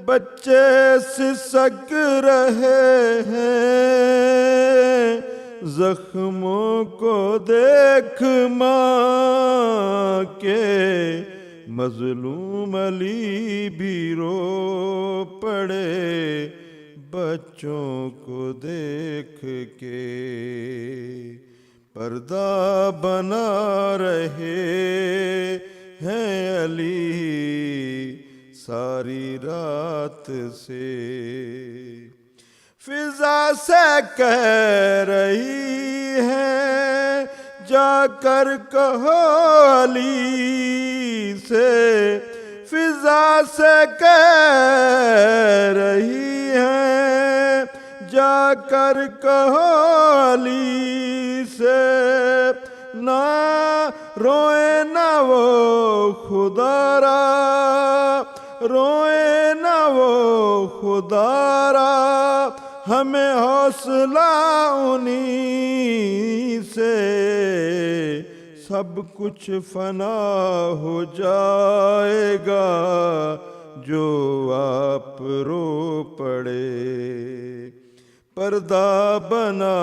बच्चे सिसक रहे हैं जख्मों को देख माँ के। मजलूम अली भी रो पड़े बच्चों को देख के। पर्दा बना रहे हैं अली सारी रात से। फिजा से कह रही है जाकर कहो अली से। फिजा से कह रही है जाकर कहो अली से। ना रोए ना वो खुदारा, रोए ना वो खुदारा। हमें हौसला उन्हीं से। सब कुछ फना हो जाएगा जो आप रो पड़े। पर्दा बना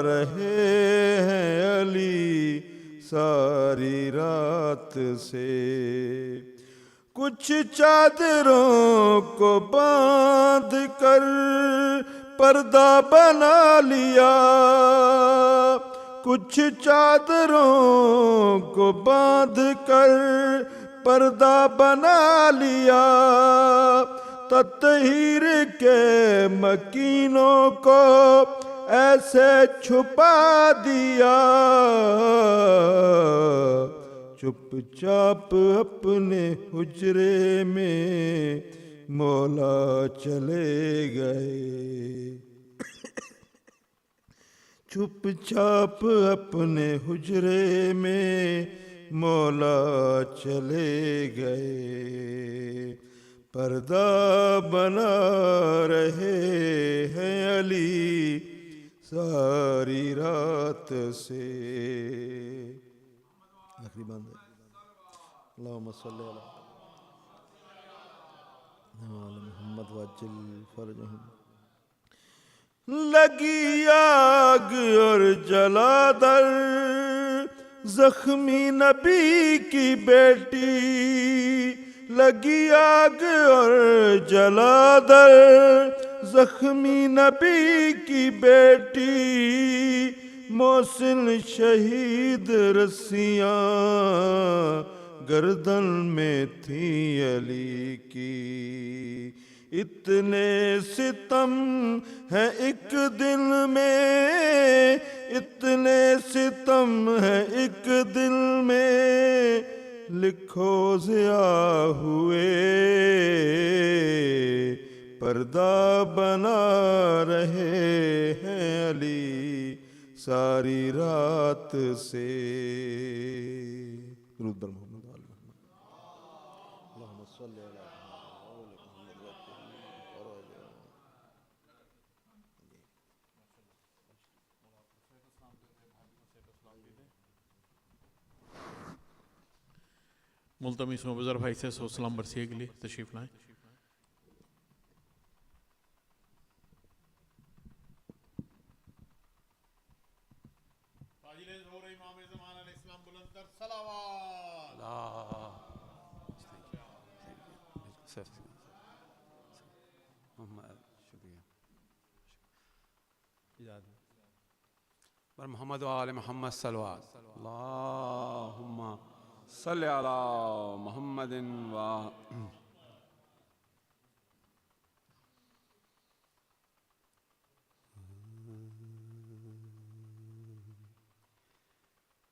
रहे हैं अली सारी रात से। कुछ चादरों को बांध कर पर्दा बना लिया। कुछ चादरों को बांध कर पर्दा बना लिया। तत्हीर के मकीनों को ऐसे छुपा दिया। चुपचाप अपने हुजरे में मौला चले गए। चुपचाप अपने हुजरे में मौला चले गए। पर्दा बना रहे हैं अली सारी रात से। आखिरी बात अल्लाहुम्मा सल्ली अला मुहम्मद वअज्जिल फरजहुम। लगी आग और जला दर जख्मी नबी की बेटी। लगी आग और जला दर जख्मी नबी की बेटी। मोहसिन शहीद रस्सियाँ गर्दन में थी अली की। इतने सितम है एक दिन में, इतने सितम है एक दिन में। लिखो ज़िया हुए पर्दा बना रहे हैं अली सारी रात से। मुल्तमिस मुबज़र भाई से सलाम बरसिए के लिए तशरीफ़ लाएँ। इमाम ज़माना इस्लाम बुलंद तर सलावत। पर मोहम्मद व आले मोहम्मद सल्लल्लाहु अल्लाहुम्मा सल्लि अला मुहम्मदिन व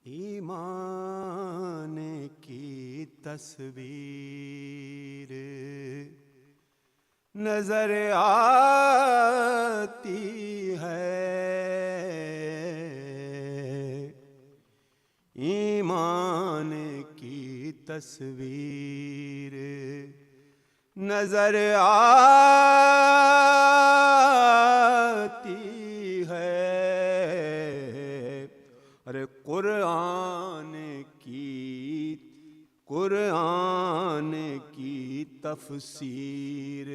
ईमान की तस्वीर नजर आती है, ईमान की तस्वीर नजर आती है। अरे कुरान की तफसीर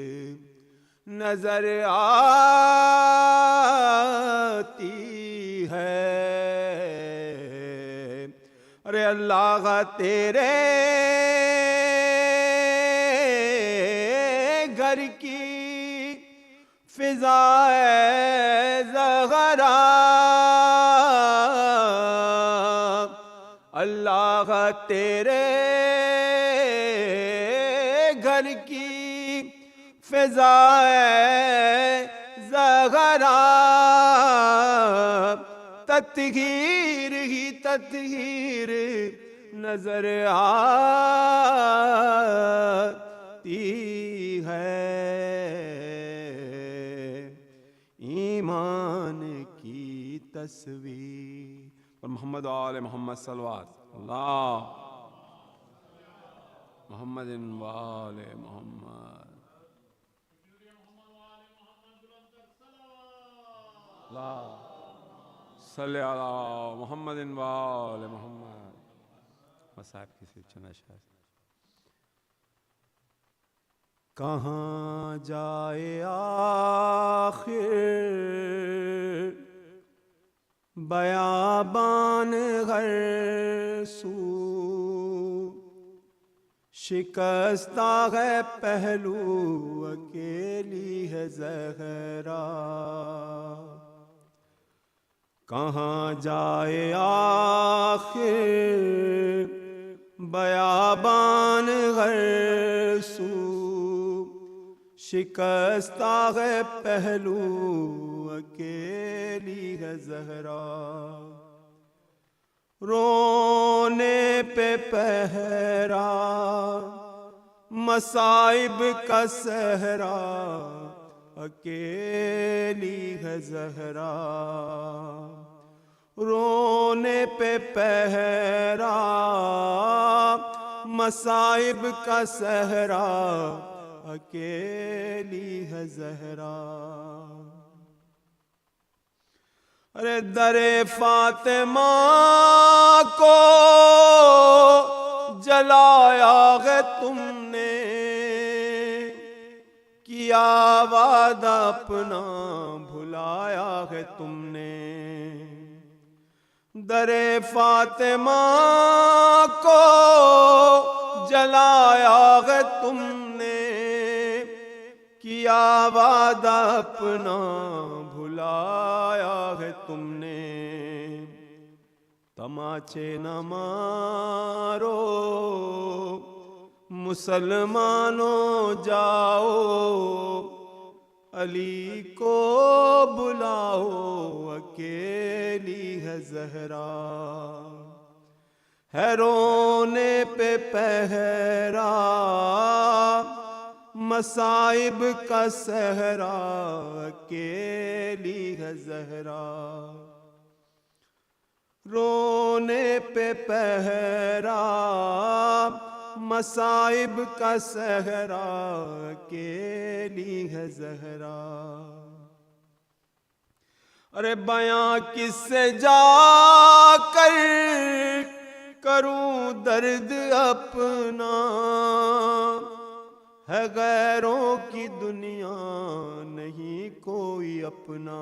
नजर आती है। अरे अल्लाह तेरे घर की फिज़ाए ज़हरा, अल्लाह तेरे घर की फिज़ाए ज़हरा तत्हीर ही तत्हीर नजर आती है। ईमान की तस्वीर और मोहम्मद आले मोहम्मद सल्लल्लाहु अल्लाह मोहम्मदिन वाले मोहम्मद सल्ले अला मुहम्मदिन वाले मोहम्मद। मसाहब की सूचना शायद कहाँ जाए आखिर बयाबान घर सू, शिकस्ता है पहलू अकेली है ज़हरा। कहाँ जाए आखिर बयाबान घर सू, शिकस्ता है पहलू अकेली है ज़हरा। रोने पे पहरा मसाइब का सहरा, अकेली है ज़हरा। रोने पे पहरा मसाइब का सहरा, अकेली है ज़हरा। अरे दरे फातिमा को जलाया है तुमने, किया वादा अपना भुलाया है तुमने। दरे फातिमा को जलाया है तुमने, किया वादा अपना भुलाया है तुमने। तमाचे न मारो मुसलमानों जाओ, अली को बुलाओ अकेली है ज़हरा। है रोने पे पहरा मसाइब का सहरा, अकेली है ज़हरा। रोने पे पहरा मसाइब का सहरा, अकेली है ज़हरा। अरे बयां किससे जाकर करूं दर्द अपना, है गैरों की दुनिया नहीं कोई अपना।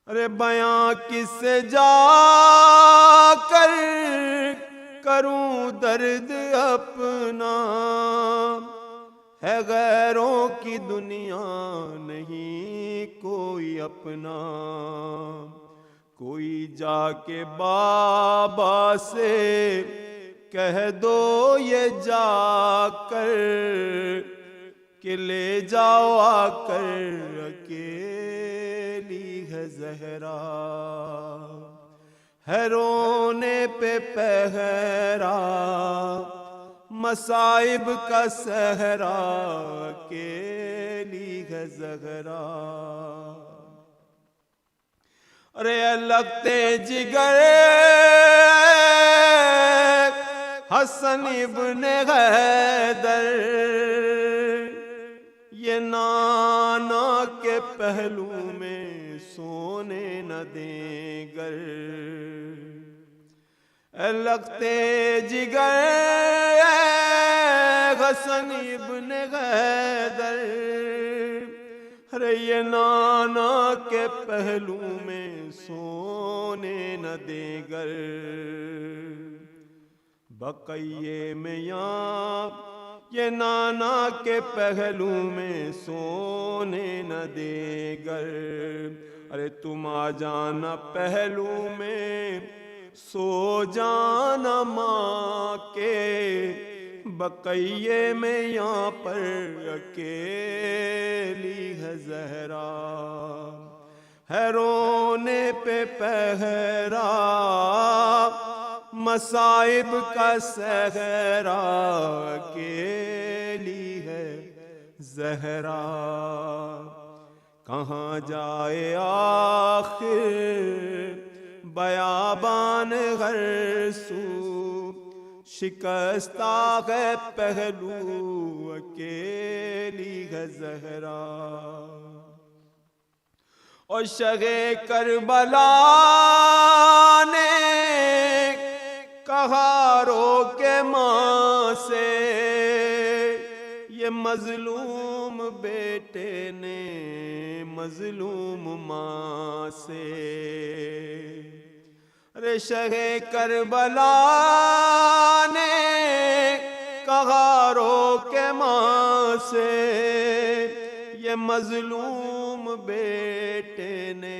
अरे बयां किससे जा कर करूं दर्द अपना, है गैरों की दुनिया नहीं कोई अपना। कोई जाके बाबा से कह दो ये जाकर कि ले जाओ आकर अकेली है ज़हरा, है रोने पे पहरा मसाइब का सहरा, अकेली है ज़हरा। अरे लगते जिगर हसन इब्न हैदर, ये नाना के पहलू में सोने न देंगर। लगते जिगर हसन इब्न हैदर, अरे ये नाना के पहलू में सोने न देगर। बकैये में यहाँ ये नाना के पहलू में सोने न देगर। अरे तुम आ जाना पहलू में सो जाना माँ के, बकैये में यहाँ पर अकेली है ज़हरा, है रोने पे पहरा मसाइब का सहरा, अकेली है ज़हरा। कहाँ जाए आखिर बयाबान हर सू, शिकस्ता है पहलू अकेली है ज़हरा। और शगे करबला ने कहा रो के माँ से, ये मजलूम बेटे ने मजलूम माँ से। अरे शहे करबला ने कहा रो के माँ से, ये मजलूम बेटे ने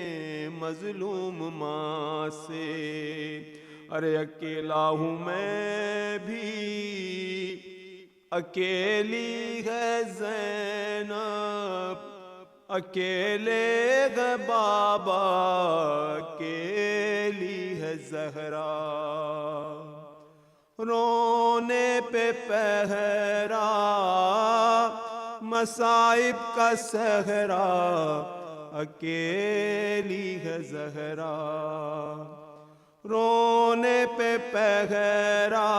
मजलूम माँ से। अरे अकेला हूँ मैं भी अकेली है ज़ैनब, अकेले है बाबा अकेली है ज़हरा। रोने पे पहरा मसाइब का सहरा, अकेली है ज़हरा। रोने पे पहरा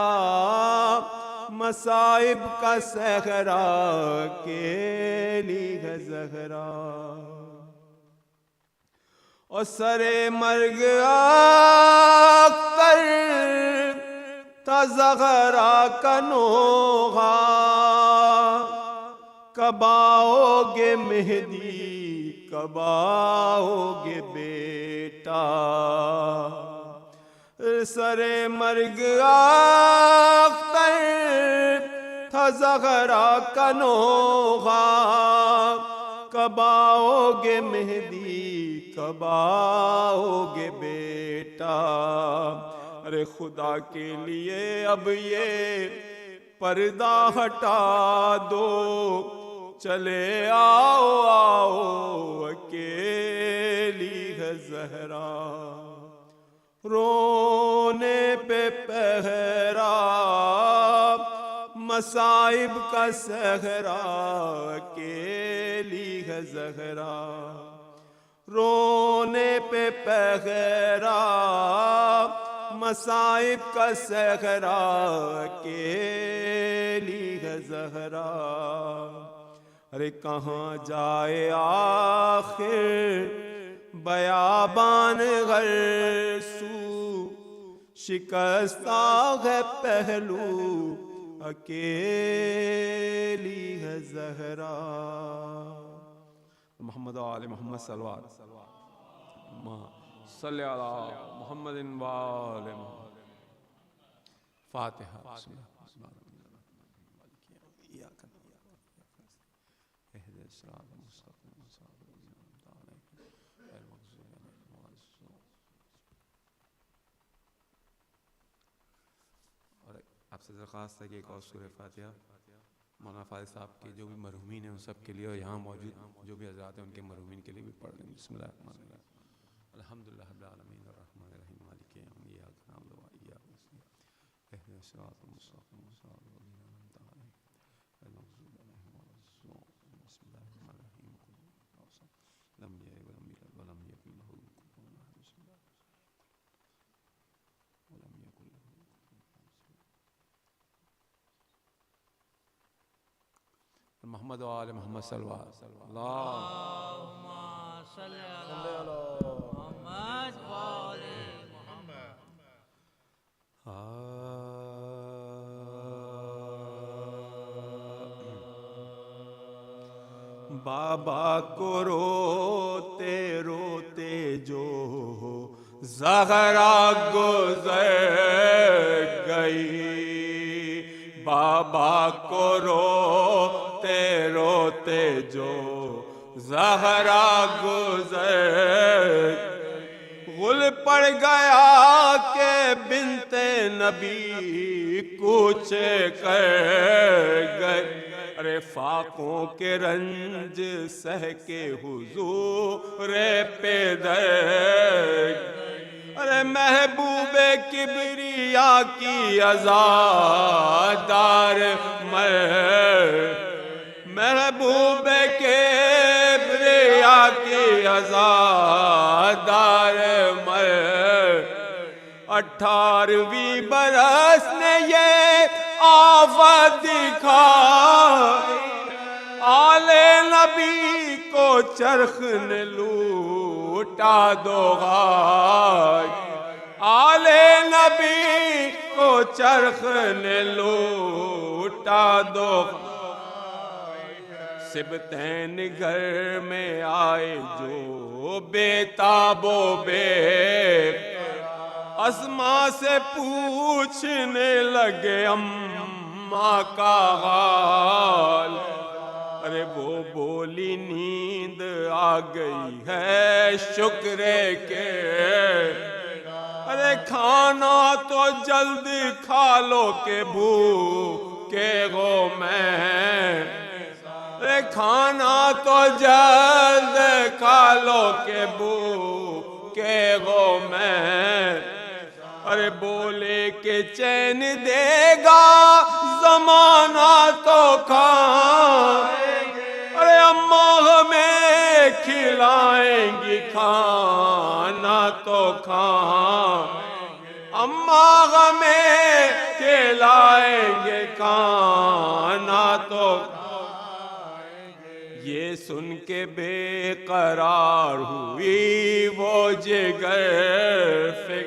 मसाइब का सहरा, अकेली है ज़हरा। और सरे मर्ग अख्तर था ज़हरा का नोहा, कब आओगे मेहदी कब आओगे बेटा। सरे मर्ग अख्तर था ज़हरा का नोहा, कब आओगे मेहदी कब आओगे बेटा। अरे खुदा के लिए अब ये पर्दा हटा दो, चले आओ आओ अकेली है ज़हरा। रोने पे पहरा मसाइब का सहरा, अकेली है ज़हरा। रोने पे पहरा मसाइब का सहरा, अकेली है ज़हरा। अरे कहाँ जाए आखिर बयाबान गरसू, शिकस्ता है पहलू अकेली है ज़हरा। मोहम्मद आले मोहम्मद सल्लल्लाहु अलैहि वसल्लम। सल्लि अला मुहम्मदिन व आले मुहम्मद। फातिहा। और आपसे दरख्वास्त है कि एक और सूरह फातिहा मौलाना फातिह साहब के जो भी मरहूमीन हैं उन सब के लिए और यहाँ मौजूद जो भी हज़रात हैं उनके मरहूमीन के लिए भी पढ़ लेंगे। बिस्मिल्लाहिर्रहमानिर्रहीम। अल्हम्दुलिल्लाहि रब्बिल आलमीन अर्रहमानिर्रहीम मालिकि यौमिद्दीन इय्याका नअबुदु व इय्याका नस्तईन इहदिनस सिरातल मुस्तक़ीम सिरातल लज़ीना अनअमता अलैहिम गैरिल मग़ज़ूबि अलैहिम वलद्दॉल्लीन। बिस्मिल्लाहिर्रहमानिर्रहीम। लम यलिद वलम यूलद वलम यकुल लहू कुफुवन अहद। बिस्मिल्लाह वलम यकुल लहू मोहम्मद व आले मोहम्मद सल्लल्लाहु अलैहि वसल्लम। अल्लाहुम्मा सल्लि अला मुहम्मद व आले मुहम्मद। बाबा को रोते रोते जो ज़हरा गुज़र गई, बाबा को रोते रोते जो ज़हरा गुज़र, गुल पड़ गया के बिनते नबी कुछ कर गए। अरे फाकों के रंज सह के हुजूर पे दर, अरे महबूबे किबरिया की अज़ादार मर, महबूबे किबरिया की अज़ादार मर। 18वीं बरस ने ये आफत दिखा, आले नबी को चरख ने लूटा दो गाज, आले नबी को चरख ने लूटा दो। सिबतैन घर में आए जो बेताबो बे, अस्मा से पूछने लगे अम्मा का हाल। अरे वो बोली नींद आ गई है शुक्र के, अरे खाना तो जल्दी खा लो के भूखे हो मैं, अरे खाना तो जल्द खा लो के भूखे हो मैं। अरे बोले के चैन देगा ज़माना तो खाएंगे, अरे अम्मा हमें खिलाएंगी खाना तो खाएंगे, अम्मा हमें खिलाएंगे खाना तो खाएंगे। ये सुन के बेकरार हुई वो जिगर,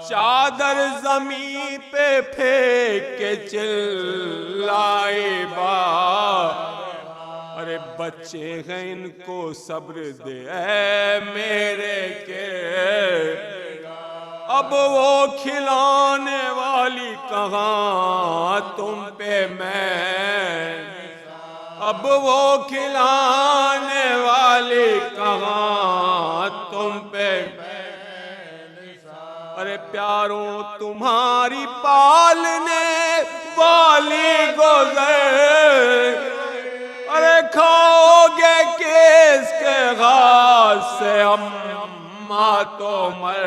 चादर जमीन पे फेंक के चिल्लाए बा, अरे बच्चे हैं इनको सब्र दे ऐ मेरे के, अब वो खिलाने वाली कहाँ तुम पे मैं, अब वो खिलाने वाली कहाँ तुम पे। अरे प्यारों तुम्हारी पालने वाली गुज़र, अरे खाओगे किसके घास से अम्मा तो मर,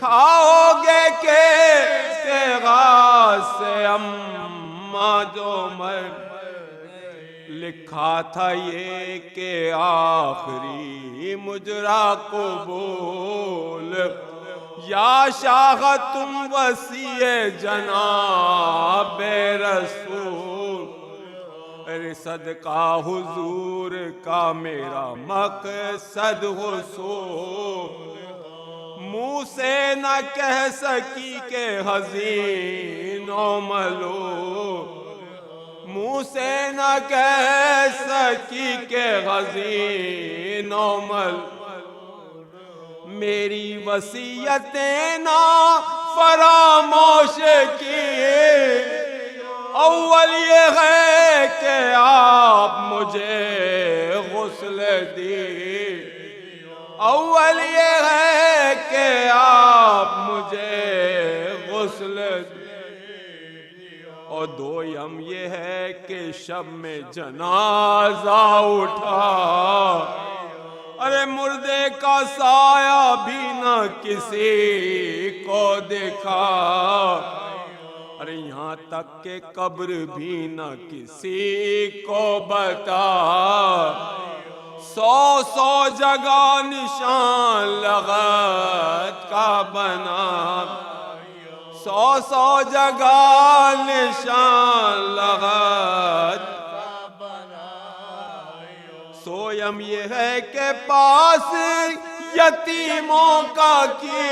खाओगे किसके घास से अम्मा जो मर। लिखा था ये के आखिरी मुजरा को बोल, या शाह तुम वसीए जनाबे रसूल, अरे सदका हुजूर का मेरा मकसद हुसूल, मुँह से न कह सकी के हज़ीनो मलो, मुँह से न कह सकी के हज़ीनो मल। मेरी वसीयतें ना फरामोश की। अव्वल ये है कि आप मुझे गुस्ल दी, अव्वल ये है कि आप मुझे गुस्ल दी, और दोयम ये है कि शब में जनाजा उठा। अरे मुर्दे का साया भी न किसी को दिखा, अरे यहाँ तक के कब्र भी न किसी को बता। 100-100 जगह निशान लगत का बना, 100-100 जगह निशान लगत। सोयम ये है के पास यतीमों का की,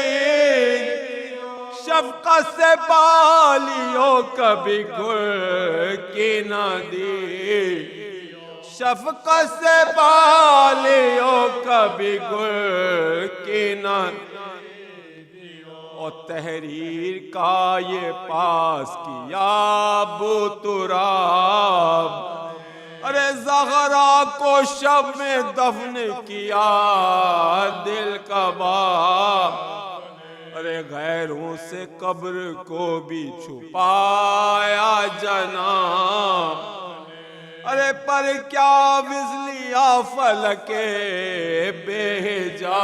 शफकत से पालियो कभी गुल की ना दी, शफकत से पालियो कभी गुल की ना। और तहरीर का ये पास किया अबू तुराब, अरे ज़हरा को शब में दफन किया दिल कबाब। अरे गैरों से कब्र को भी छुपाया जनाब, अरे पर क्या बिजलिया फलके बेजा,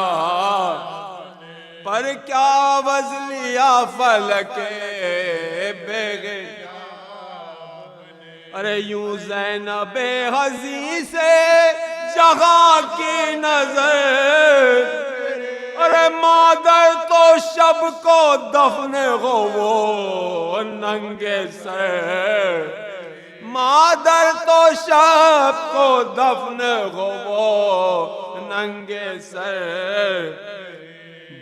पर क्या बिजलिया फलके बेजा। अरे यूं ज़ैनबे हज़ी से जगह की नजर, अरे मादर तो शब को दफन हो वो नंगे सर, मादर तो शब को दफन हो वो नंगे सर।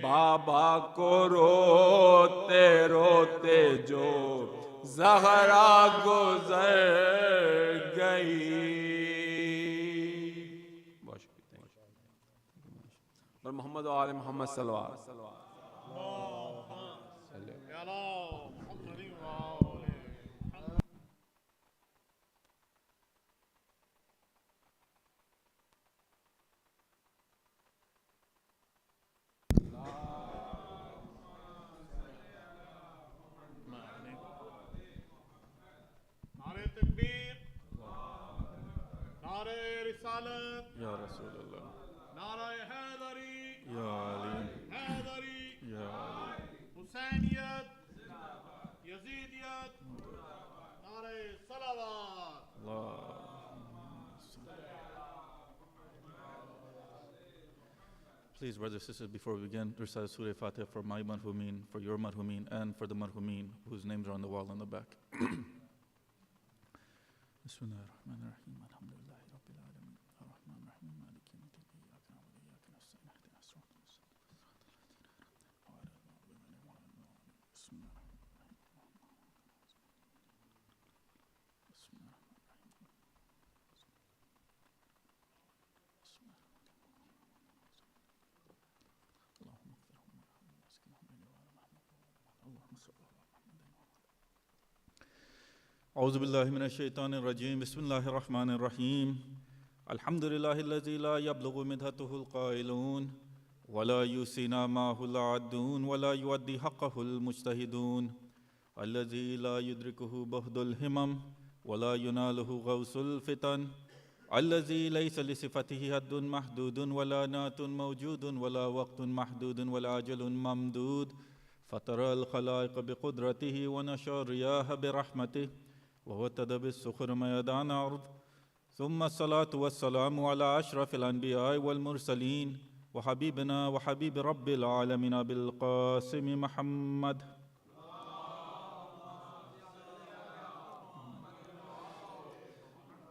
बाबा को रोते रोते जो ज़हरा गुज़र गई। और मोहम्मद और आले मोहम्मद सल्लल्लाहु अलैहि या रसूल अल्लाह, नाराए हैदरी या अली, हैदरी या अली, हुसैनियत यजीदियत, नाराए सलावत। Please, brothers and sisters, before we begin, recite Surah Fatiha for my marhumin, for your marhumin, and for the marhumin whose names are on the wall in the back. Bismillahirrahmanirrahim. Alhamdulillahi Rabbil Alameen. Ar-Rahman Ar-Rahim. Maliki Yawmiddin. Iyyaka na'budu wa iyyaka nasta'in. Ihdina as-siratal mustaqim. أعوذ بالله من الشيطان الرجيم بسم الله الرحمن الرحيم الحمد لله الذي لا يبلغ مدحته القائلون ولا يوصينا معه العادون ولا يؤدي حقه المجتهدون الذي لا يدركه بهد الهمم ولا يناله غوث الفتن الذي ليس لصفته حد محدود ولا نات موجود ولا وقت محدود ولا أجل ممدود فترى الخلائق بقدرته ونشر الرياح برحمته وهو تدب السخر ميدان أرض ثم الصلاة والسلام على أشرف الأنبياء والمرسلين وحبيبنا وحبيب رب العالمين بالقاسم محمد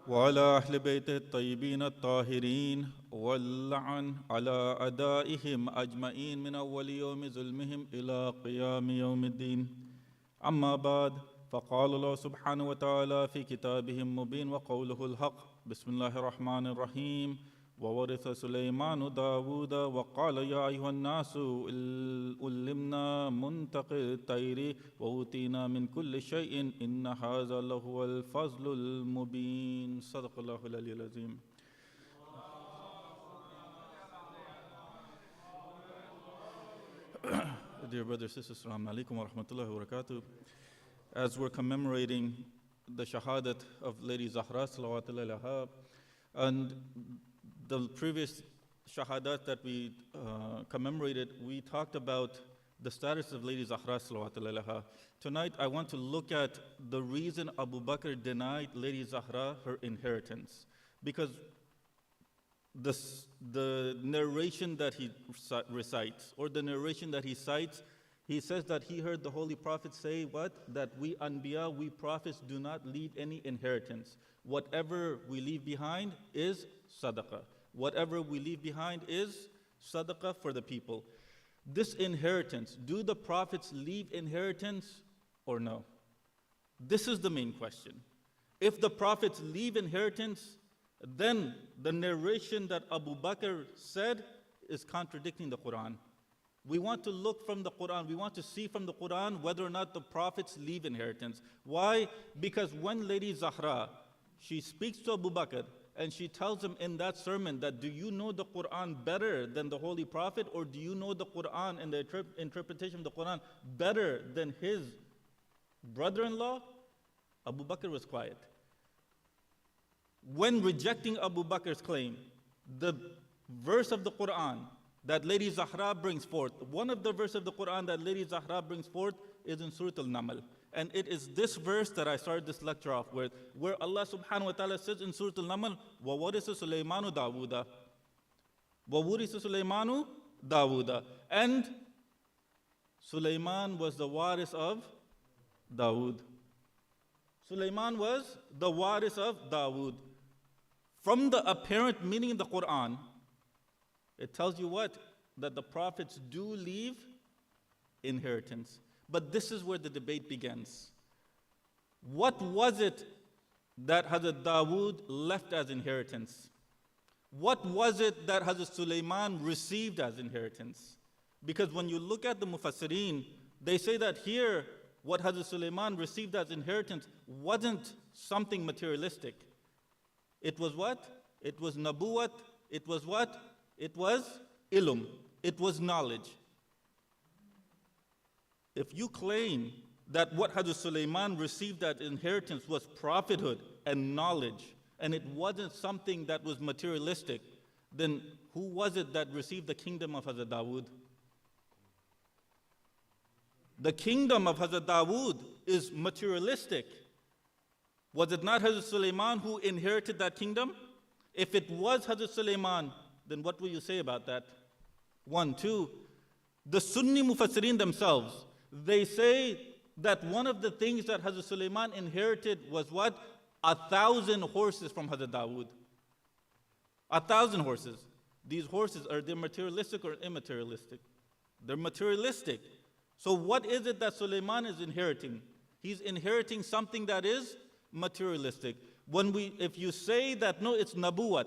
وعلى أهل بيته الطيبين الطاهرين واللعن على أدائهم أجمعين من أول يوم ظلمهم إلى قيام يوم الدين أما بعد فقال الله سبحانه وتعالى في كتابه المبين وقوله الحق بسم الله الرحمن الرحيم وورث سليمان داود وقال يا أيها الناس علمنا منطق الطير وأوتينا من كل شيء إن هذا لهو الفضل المبين. صدق الله العلي العظيم. Dear brothers and sisters, Assalamu alaikum wa rahmatullahi wa barakatuh. As we're commemorating the Shahadat of Lady Zahra, salawatullahi alaiha, and the previous Shahadat that we commemorated, we talked about the status of Lady Zahra, salawatullahi alaiha. Tonight, I want to look at the reason Abu Bakr denied Lady Zahra her inheritance. Because the narration that he recites, or the narration that he cites, he says that he heard the Holy Prophet say what? That we Anbiya, we prophets, do not leave any inheritance. Whatever we leave behind is sadaqah. Whatever we leave behind is sadaqah for the people. This inheritance, do the prophets leave inheritance or no? This is the main question. If the prophets leave inheritance, then the narration that Abu Bakr said is contradicting the Quran. We want to look from the Quran, we want to see from the Quran whether or not the prophets leave inheritance. Why? Because when Lady Zahra, she speaks to Abu Bakr and she tells him in that sermon that, do you know the Quran better than the Holy Prophet, or do you know the Quran and the interpretation of the Quran better than his brother-in-law? Abu Bakr was quiet. When rejecting Abu Bakr's claim, the verse of the Quran that Lady Zahra brings forth, one of the verses of the Quran that Lady Zahra brings forth is in Surah Al-Naml. And it is this verse that I started this lecture off with, where Allah subhanahu wa ta'ala says in Surah Al-Naml, وَوَرِثَ سُلَيْمَانُ دَاوُودَ وَوُرِثَ سُلَيْمَانُ دَاوُودَ. And Sulaiman was the waris of Dawood. Sulaiman was the waris of Dawood. From the apparent meaning in the Quran, it tells you what? That the prophets do leave inheritance. But this is where the debate begins. What was it that Hazrat Dawood left as inheritance? What was it that Hazrat Sulaiman received as inheritance? Because when you look at the Mufassirin, they say that here, what Hazrat Sulaiman received as inheritance wasn't something materialistic. It was what? It was nabuwat. It was what? It was ilm. It was knowledge. If you claim that what Hazrat Sulaiman received as inheritance was prophethood and knowledge, and it wasn't something that was materialistic, then who was it that received the kingdom of Hazrat Dawood? The kingdom of Hazrat Dawood is materialistic. Was it not Hazrat Sulaiman who inherited that kingdom? If it was Hazrat Sulaiman, then what will you say about that? 1, 2. The Sunni Mufassirin themselves, they say that one of the things that Hazrat Sulaiman inherited was what? 1,000 horses from Hazrat Dawood. 1,000 horses. These horses, are they materialistic or immaterialistic? They're materialistic. So what is it that Sulaiman is inheriting? He's inheriting something that is materialistic. If you say that no, it's nabuwat,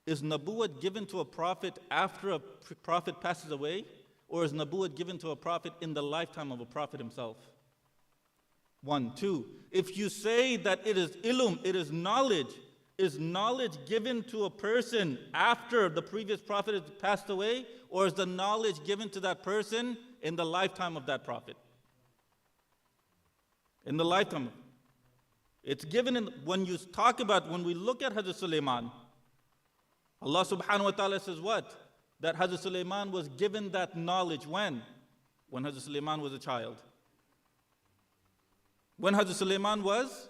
is nabuwat given to a prophet after a prophet passes away, or is nabuwat given to a prophet in the lifetime of a prophet himself? 1, 2. If you say that it is ilm, it is knowledge given to a person after the previous prophet has passed away, or is the knowledge given to that person in the lifetime of that prophet? In the lifetime. It's given when we look at Hazrat Sulaiman, Allah subhanahu wa ta'ala says what? That Hazrat Sulaiman was given that knowledge when? When Hazrat Sulaiman was a child. When Hazrat Sulaiman was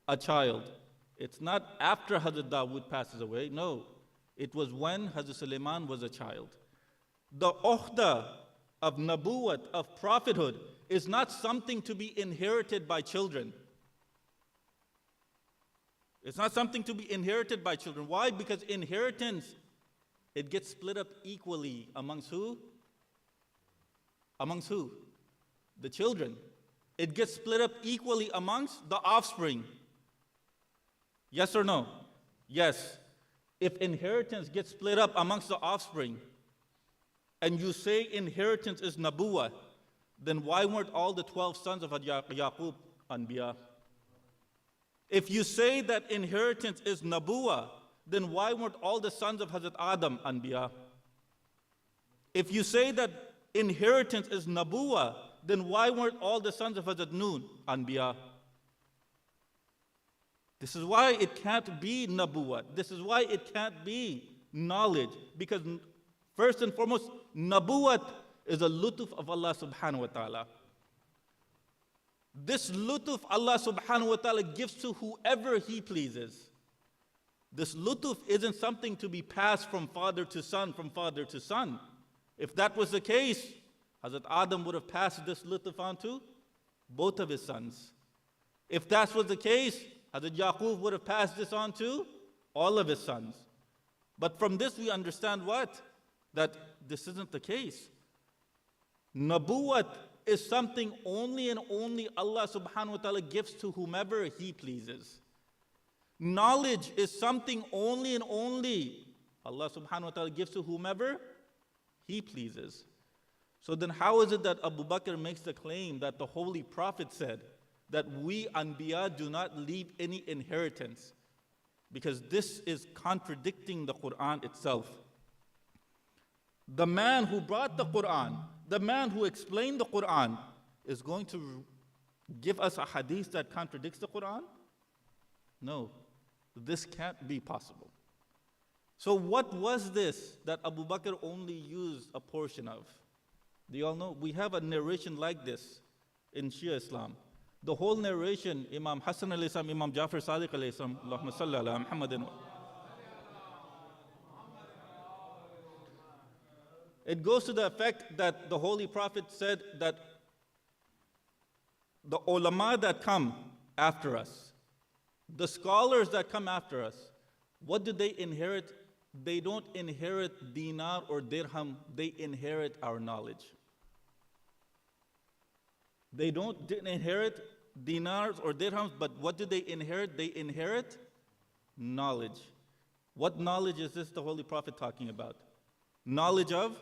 a child. It's not after Hazrat Dawood passes away, no. It was when Hazrat Sulaiman was a child. The ukhda of nabuwat, of prophethood, is not something to be inherited by children. It's not something to be inherited by children. Why? Because inheritance, it gets split up equally amongst who? Amongst who? The children. It gets split up equally amongst the offspring. Yes or no? Yes, if inheritance gets split up amongst the offspring, and you say inheritance is Nabuwa, then why weren't all the 12 sons of Yaqub Anbiya? If you say that inheritance is Nabuwa, then why weren't all the sons of Hazrat Adam Anbiya? If you say that inheritance is Nabuwa, then why weren't all the sons of Hazrat Noon Anbiya? This is why it can't be Nabuwa. This is why it can't be knowledge. Because first and foremost, Nabuwat is a lutuf of Allah subhanahu wa ta'ala. This lutuf Allah subhanahu wa ta'ala gives to whoever He pleases. This lutuf isn't something to be passed from father to son, from father to son. If that was the case, Hazrat Adam would have passed this lutuf on to both of his sons. If that was the case, Hazrat Yaqub would have passed this on to all of his sons. But from this we understand what? That this isn't the case. Nabuwat is something only and only Allah subhanahu wa ta'ala gives to whomever He pleases. Knowledge is something only and only Allah subhanahu wa ta'ala gives to whomever He pleases. So then how is it that Abu Bakr makes the claim that the Holy Prophet said that we Anbiya do not leave any inheritance? Because this is contradicting the Quran itself. The man who brought the Quran, the man who explained the Quran, is going to give us a hadith that contradicts the Quran? No, this can't be possible. So what was this that Abu Bakr only used a portion of? Do you all know? We have a narration like this in Shia Islam. The whole narration, Imam Hassan alayhi salam, Imam Jafar Sadiq alayhi salam, Allahumma salli ala Muhammadin. It goes to the effect that the Holy Prophet said that the ulama that come after us, the scholars that come after us, what do they inherit? They don't inherit dinar or dirham, they inherit our knowledge. They don't inherit dinars or dirhams, but what do they inherit? They inherit knowledge. What knowledge is this the Holy Prophet talking about? Knowledge of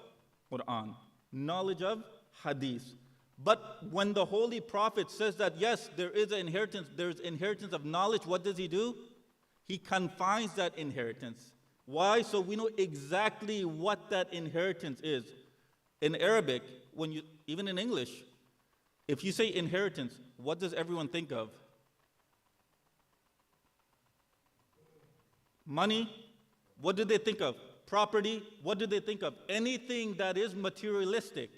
Quran, knowledge of Hadith. But when the Holy Prophet says that yes, there is an inheritance, there's inheritance of knowledge, what does he do? He confines that inheritance. Why? So we know exactly what that inheritance is. In Arabic, even in English, if you say inheritance, what does everyone think of? Money. What do they think of? Property. What do they think of? Anything that is materialistic.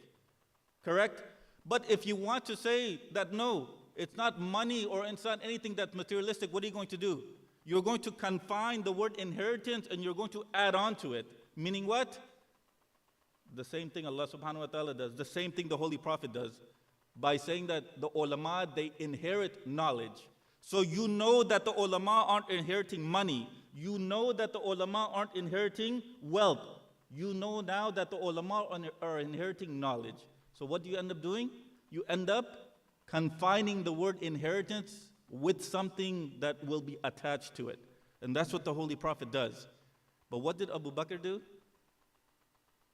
Correct? But if you want to say that no, it's not money or it's not anything that's materialistic, what are you going to do? You're going to confine the word inheritance and you're going to add on to it. Meaning what? The same thing Allah subhanahu wa ta'ala does. The same thing the Holy Prophet does. By saying that the ulama, they inherit knowledge. So you know that the ulama aren't inheriting money. You know that the ulama aren't inheriting wealth. You know now that the ulama are inheriting knowledge. So what do you end up doing? You end up confining the word inheritance with something that will be attached to it. And that's what the Holy Prophet does. But what did Abu Bakr do?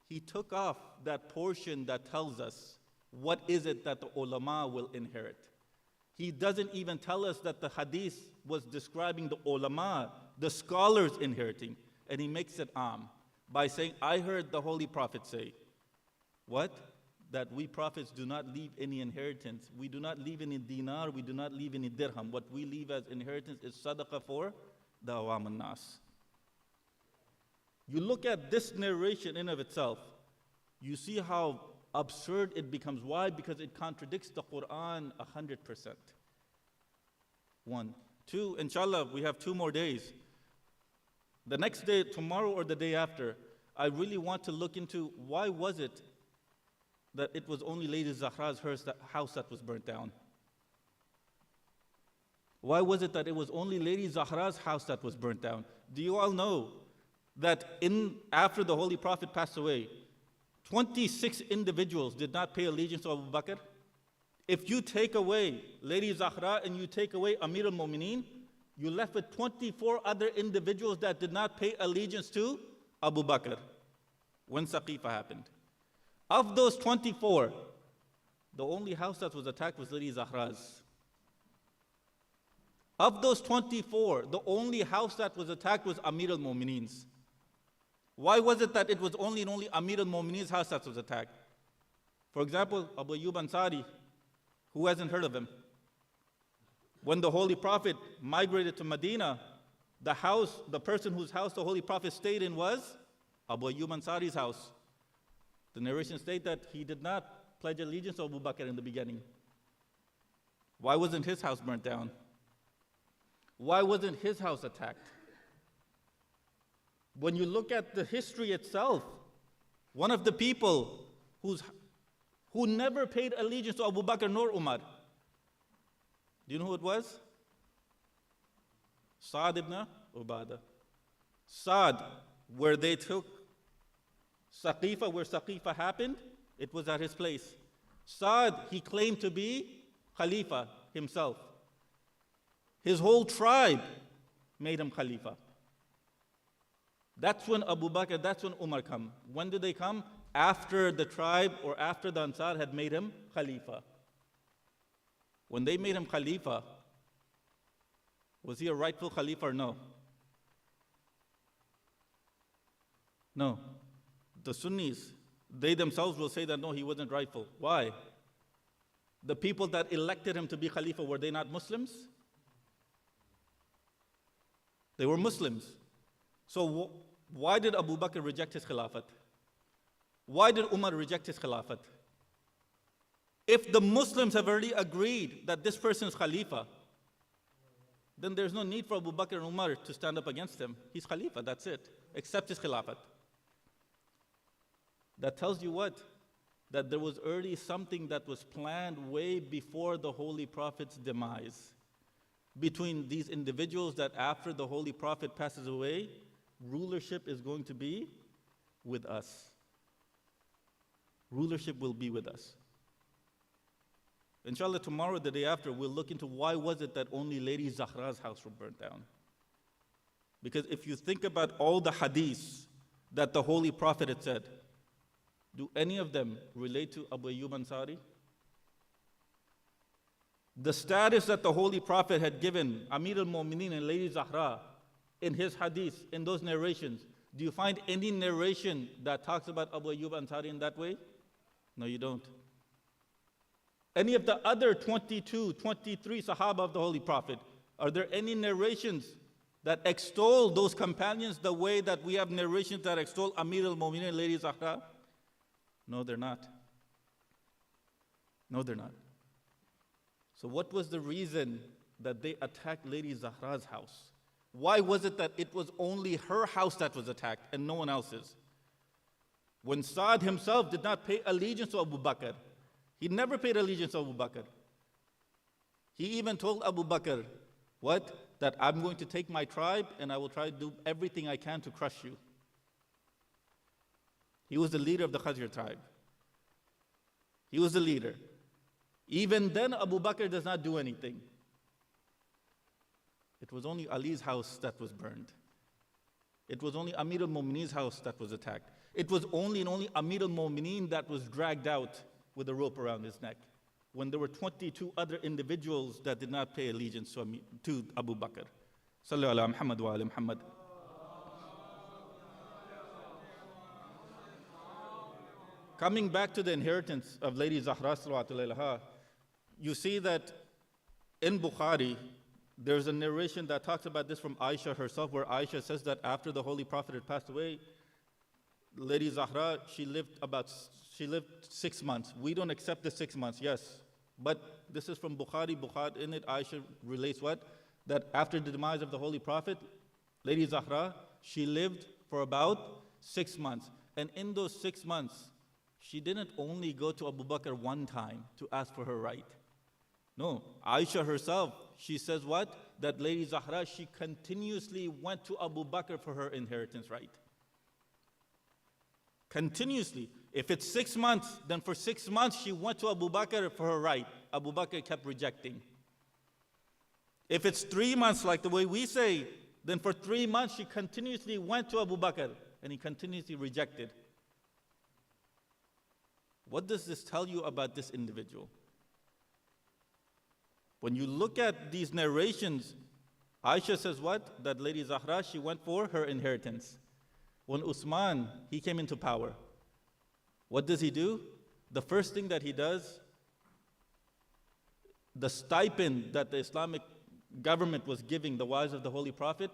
He took off that portion that tells us what is it that the ulama will inherit. He doesn't even tell us that the hadith was describing the ulama, the scholars inheriting. And he makes it by saying, I heard the Holy Prophet say, what? That we prophets do not leave any inheritance. We do not leave any dinar, we do not leave any dirham. What we leave as inheritance is sadaqah for the awam al-nas. You look at this narration in of itself, you see how absurd it becomes. Why? Because it contradicts the Quran 100%. One. Two, inshallah, we have 2 more days. The next day, tomorrow or the day after, I really want to look into why was it that it was only Lady Zahra's house that was burnt down? Why was it that it was only Lady Zahra's house that was burnt down? Do you all know that after the Holy Prophet passed away, 26 individuals did not pay allegiance to Abu Bakr? If you take away Lady Zahra and you take away Amir al-Mu'mineen, you left with 24 other individuals that did not pay allegiance to Abu Bakr when Saqifa happened. Of those 24, the only house that was attacked was Lady Zahra's. Of those 24, the only house that was attacked was Amir al-Mu'mineen's. Why was it that it was only Amir al-Mu'mineen's house that was attacked? For example, Abu Ayyub Ansari, who hasn't heard of him? When the Holy Prophet migrated to Medina, the person whose house the Holy Prophet stayed in was Abu Ayyub Ansari's house. The narration states that he did not pledge allegiance to Abu Bakr in the beginning. Why wasn't his house burnt down? Why wasn't his house attacked? When you look at the history itself, one of the people who never paid allegiance to Abu Bakr nor Umar, do you know who it was? Sa'd ibn Ubadah. Sa'd, where they took Saqifa, where Saqifa happened, it was at his place. Sa'd, he claimed to be Khalifa himself. His whole tribe made him Khalifa. That's when Abu Bakr, that's when Umar come. When did they come? After the tribe or after the Ansar had made him Khalifa. When they made him Khalifa, was he a rightful Khalifa or no? No. The Sunnis, they themselves will say that no, he wasn't rightful. Why? The people that elected him to be Khalifa, were they not Muslims? They were Muslims. So why did Abu Bakr reject his Khilafat? Why did Umar reject his Khilafat? If the Muslims have already agreed that this person is Khalifa, then there's no need for Abu Bakr and Umar to stand up against him. He's Khalifa, that's it. Accept his Khilafat. That tells you what? That there was already something that was planned way before the Holy Prophet's demise. Between these individuals, that after the Holy Prophet passes away, rulership is going to be with us. Rulership will be with us. Inshallah, tomorrow, the day after, we'll look into why was it that only Lady Zahra's house was burnt down. Because if you think about all the hadiths that the Holy Prophet had said, do any of them relate to Abu Ayyub Ansari? The status that the Holy Prophet had given Amir al-Mu'mineen and Lady Zahra in his hadiths, in those narrations, do you find any narration that talks about Abu Ayyub Ansari in that way? No, you don't. Any of the other 22, 23 Sahaba of the Holy Prophet, are there any narrations that extol those companions the way that we have narrations that extol Amir al-Mu'mineen and Lady Zahra? No, they're not. No, they're not. So what was the reason that they attacked Lady Zahra's house? Why was it that it was only her house that was attacked and no one else's? When Sa'd himself did not pay allegiance to Abu Bakr, he never paid allegiance to Abu Bakr. He even told Abu Bakr, what? That I'm going to take my tribe and I will try to do everything I can to crush you. He was the leader of the Khazraj tribe. He was the leader. Even then, Abu Bakr does not do anything. It was only Ali's house that was burned. It was only Amir al-Mu'mineen's house that was attacked. It was only Amir al-Mu'mineen that was dragged out with a rope around his neck, when there were 22 other individuals that did not pay allegiance to Abu Bakr. Sallu ala Muhammad wa ala Muhammad. Coming back to the inheritance of Lady Zahra salawatullahi alayha, you see that in Bukhari, there's a narration that talks about this from Aisha herself, where Aisha says that after the Holy Prophet had passed away, Lady Zahra, she lived 6 months. We don't accept the 6 months, yes. But this is from Bukhari. In it, Aisha relates what? That after the demise of the Holy Prophet, Lady Zahra, she lived for about 6 months. And in those 6 months, she didn't only go to Abu Bakr one time to ask for her right. No, Aisha herself, she says what? That Lady Zahra, she continuously went to Abu Bakr for her inheritance right. Continuously. If it's 6 months, then for 6 months she went to Abu Bakr for her right. Abu Bakr kept rejecting. If it's 3 months like the way we say, then for 3 months she continuously went to Abu Bakr and he continuously rejected. What does this tell you about this individual? When you look at these narrations, Aisha says what? That Lady Zahra, she went for her inheritance. When Usman, he came into power, what does he do? The first thing that he does, the stipend that the Islamic government was giving the wives of the Holy Prophet,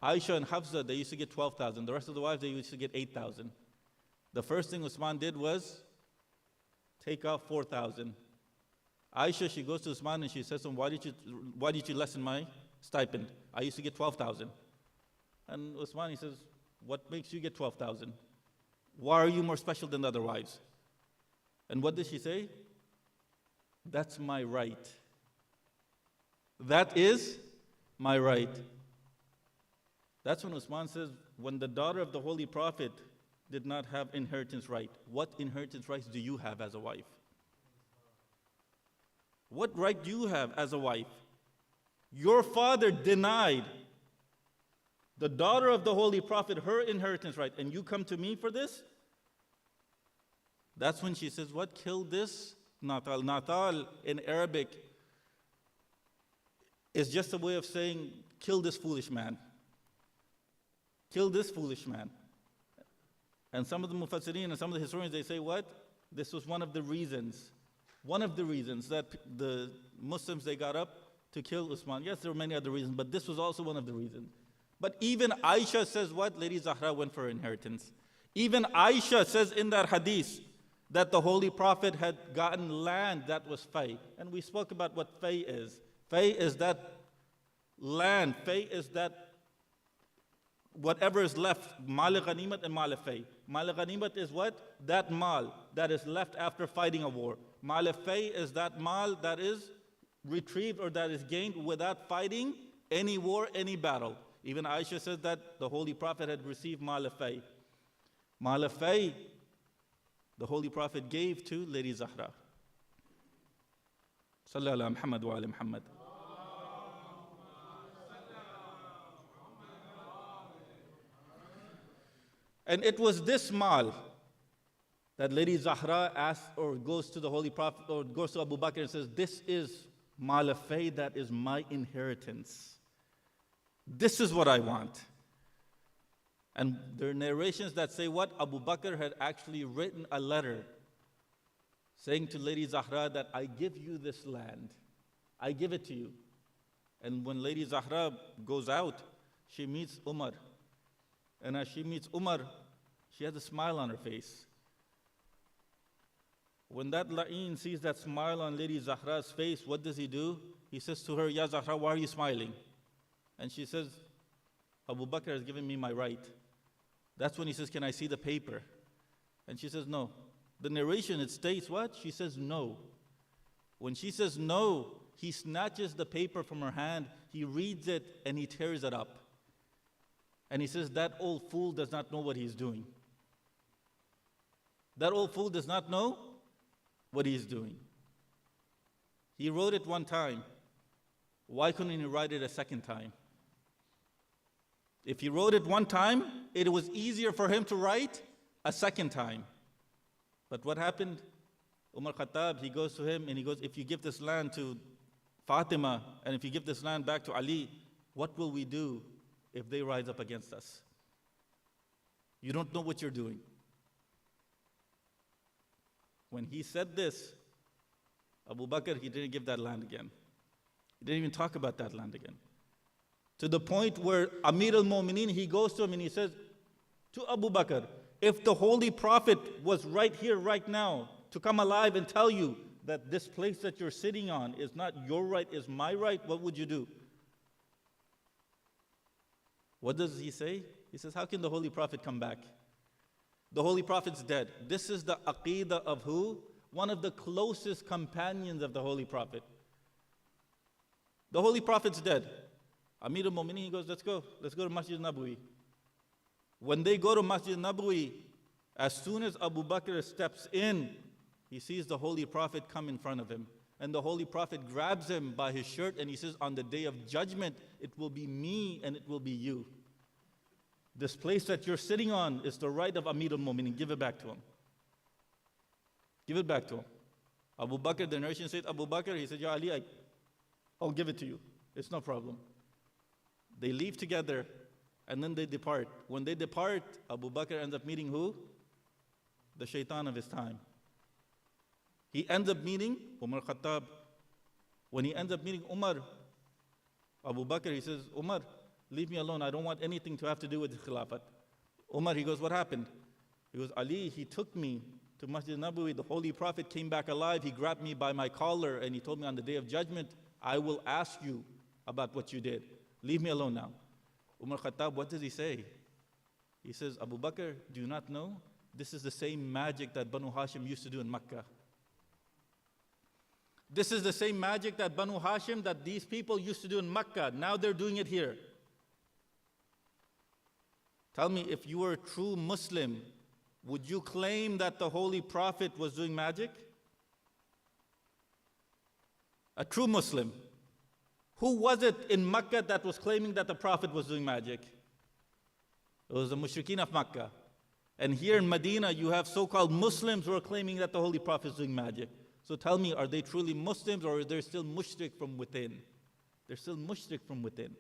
Aisha and Hafsa, they used to get 12,000. The rest of the wives, they used to get 8,000. The first thing Usman did was take out 4,000. Aisha, she goes to Usman and she says to him, why did you lessen my stipend? I used to get 12,000. And Usman, he says, what makes you get 12,000? Why are you more special than the other wives? And what did she say? That's my right. That is my right. That's when Usman says, when the daughter of the Holy Prophet did not have inheritance right, what inheritance rights do you have as a wife? What right do you have as a wife? Your father denied the daughter of the Holy Prophet her inheritance right, and you come to me for this? That's when she says, what? Kill this? Natal. Natal in Arabic is just a way of saying, kill this foolish man. Kill this foolish man. And some of the Mufassirin and some of the historians, they say what? This was one of the reasons that the Muslims, they got up to kill Usman. Yes, there were many other reasons, but this was also one of the reasons. But even Aisha says what? Lady Zahra went for her inheritance. Even Aisha says in that hadith that the Holy Prophet had gotten land that was fay. And we spoke about what fay is. Fay is that land. Fay is that whatever is left, mal ghanimat and mal fay. Mal ghanimat is what? That mal that is left after fighting a war. Mal fay is that mal that is retrieved or that is gained without fighting any war, any battle. Even Aisha says that the Holy Prophet had received mal fay. Mal fay, the Holy Prophet gave to Lady Zahra. Sallallahu ala Muhammad wa ala Muhammad. And it was this mal that Lady Zahra asked or goes to the Holy Prophet or goes to Abu Bakr and says, this is mal fay, that is my inheritance. This is what I want. And there are narrations that say what? Abu Bakr had actually written a letter saying to Lady Zahra that I give you this land. I give it to you. And when Lady Zahra goes out, she meets Umar. And as she meets Umar, she has a smile on her face. When that La'in sees that smile on Lady Zahra's face, what does he do? He says to her, Ya Zahra, why are you smiling? And she says, Abu Bakr has given me my right. That's when he says, can I see the paper? And she says, no. The narration, it states what? She says, no. When she says no, he snatches the paper from her hand, he reads it, and he tears it up. And he says, that old fool does not know what he's doing. That old fool does not know what he's doing. He wrote it one time. Why couldn't he write it a second time? If he wrote it one time, it was easier for him to write a second time. But what happened? Umar Khattab, he goes to him and he goes, if you give this land to Fatima and if you give this land back to Ali, what will we do if they rise up against us? You don't know what you're doing. When he said this, Abu Bakr, he didn't give that land again. He didn't even talk about that land again. To the point where Amir al-Mu'mineen, he goes to him and he says to Abu Bakr, if the Holy Prophet was right here, right now, to come alive and tell you that this place that you're sitting on is not your right, is my right, what would you do? What does he say? He says, how can the Holy Prophet come back? The Holy Prophet's dead. This is the aqidah of who? One of the closest companions of the Holy Prophet. The Holy Prophet's dead. Amir al-Mu'mineen, he goes, let's go to Masjid Nabawi. When they go to Masjid Nabawi, as soon as Abu Bakr steps in, he sees the Holy Prophet come in front of him. And the Holy Prophet grabs him by his shirt and he says, on the day of judgment, it will be me and it will be you. This place that you're sitting on is the right of Amir al-Mu'minin. Give it back to him. Give it back to him. Abu Bakr, the narration said, Abu Bakr, he said, Ya Ali, I'll give it to you. It's no problem. They leave together and then they depart. When they depart, Abu Bakr ends up meeting who? The shaitan of his time. He ends up meeting Umar Khattab. When he ends up meeting Umar, Abu Bakr, he says, Umar, leave me alone. I don't want anything to have to do with the Khilafat. Umar, he goes, what happened? He goes, Ali, he took me to Masjid Nabawi. The Holy Prophet came back alive. He grabbed me by my collar and he told me on the day of judgment, I will ask you about what you did. Leave me alone now. Umar Khattab, what does he say? He says, Abu Bakr, do you not know? This is the same magic that Banu Hashim used to do in Makkah. This is the same magic that Banu Hashim, that these people used to do in Makkah. Now they're doing it here. Tell me, if you were a true Muslim, would you claim that the Holy Prophet was doing magic? A true Muslim. Who was it in Makkah that was claiming that the Prophet was doing magic? It was the mushrikeen of Makkah. And here in Medina, you have so-called Muslims who are claiming that the Holy Prophet is doing magic. So tell me, are they truly Muslims or are they still mushrik from within? They're still mushrik from within.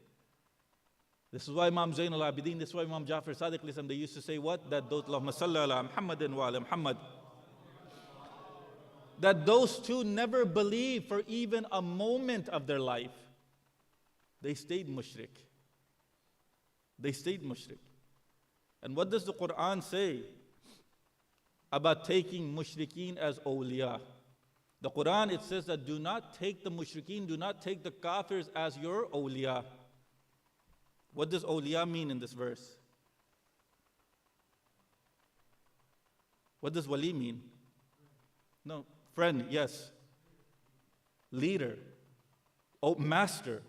This is why Imam Zain al-Abidin, this is why Imam Jafar Sadiq, they used to say what? That those, Allahumma salli ala Muhammadin wa ala Muhammad. That those two never believed for even a moment of their life. They stayed mushrik. They stayed mushrik. And what does the Quran say about taking mushrikeen as awliya? The Quran, it says that do not take the mushrikeen, do not take the kafirs as your awliya. What does awliya mean in this verse? What does wali mean? No, friend, yes. Leader. Oh, master.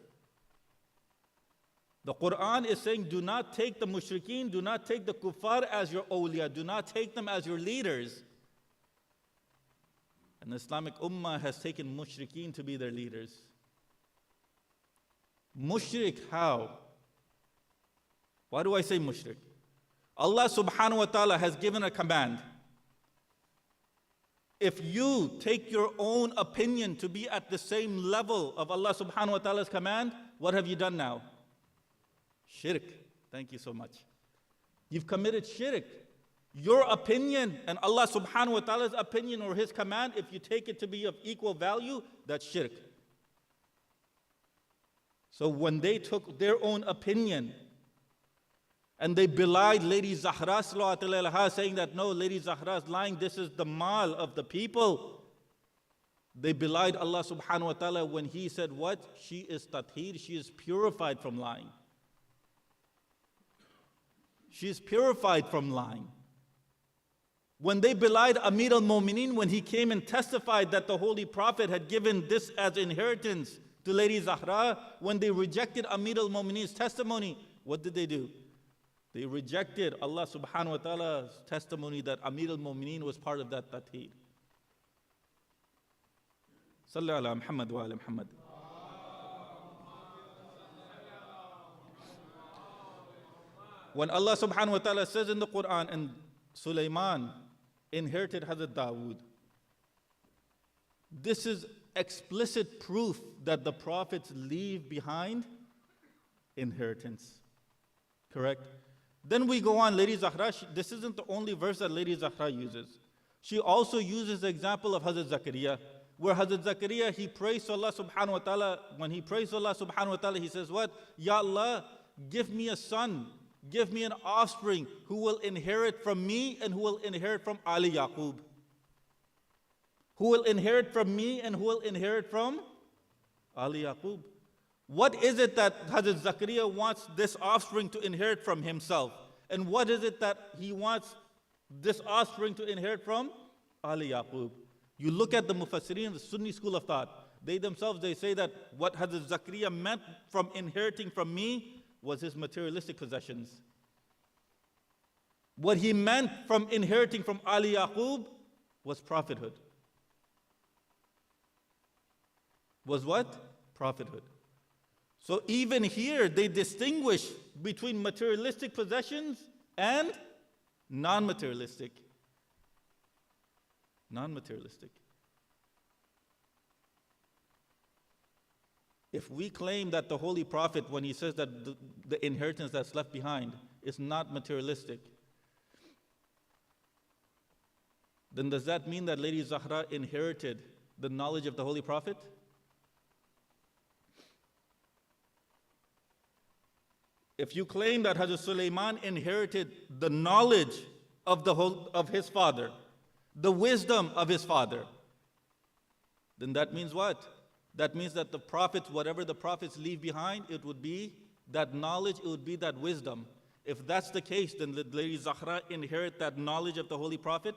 The Quran is saying, do not take the mushrikeen, do not take the kuffar as your awliya, do not take them as your leaders. And the Islamic Ummah has taken mushrikeen to be their leaders. Mushrik, how? Why do I say mushrik? Allah subhanahu wa ta'ala has given a command. If you take your own opinion to be at the same level of Allah subhanahu wa ta'ala's command, what have you done now? Shirk. Thank you so much. You've committed shirk. Your opinion and Allah subhanahu wa ta'ala's opinion or His command, if you take it to be of equal value, that's shirk. So when they took their own opinion and they belied Lady Zahra sallallahu alaihi saying that no, Lady Zahra is lying, this is the mal of the people. They belied Allah subhanahu wa ta'ala when He said what? She is tathir, she is purified from lying. She is purified from lying. When they belied Amir al-Mu'minin, when he came and testified that the Holy Prophet had given this as inheritance to Lady Zahra, when they rejected Amir al-Mu'minin's testimony, what did they do? They rejected Allah subhanahu wa ta'ala's testimony that Amir al-Mu'minin was part of that tathir. Salli ala Muhammad wa ala Muhammad. When Allah subhanahu wa ta'ala says in the Quran, and Sulaiman inherited Hazrat Dawood, this is explicit proof that the prophets leave behind inheritance. Correct? Then we go on, Lady Zahra, this isn't the only verse that Lady Zahra uses. She also uses the example of Hazrat Zakaria, where Hazrat Zakaria, he prays to Allah subhanahu wa ta'ala. When he prays to Allah subhanahu wa ta'ala, he says what? Ya Allah, give me a son. Give me an offspring who will inherit from me and who will inherit from Ali Yaqub. Who will inherit from me and who will inherit from Ali Yaqub. What is it that Hazrat Zakaria wants this offspring to inherit from himself? And what is it that he wants this offspring to inherit from? Ali Yaqub. You look at the Mufassirin, the Sunni school of thought. They themselves, they say that what Hazrat Zakaria meant from inheriting from me was his materialistic possessions. What he meant from inheriting from Ali Yaqub was prophethood. was what? Prophethood. So even here, they distinguish between materialistic possessions and non-materialistic. Non-materialistic. If we claim that the Holy Prophet, when he says that the inheritance that's left behind is not materialistic, then does that mean that Lady Zahra inherited the knowledge of the Holy Prophet? If you claim that Hazrat Sulaiman inherited the knowledge of his father, the wisdom of his father, then that means what? That means that the prophets, whatever the prophets leave behind, it would be that knowledge, it would be that wisdom. If that's the case, then did Lady Zahra inherit that knowledge of the Holy Prophet?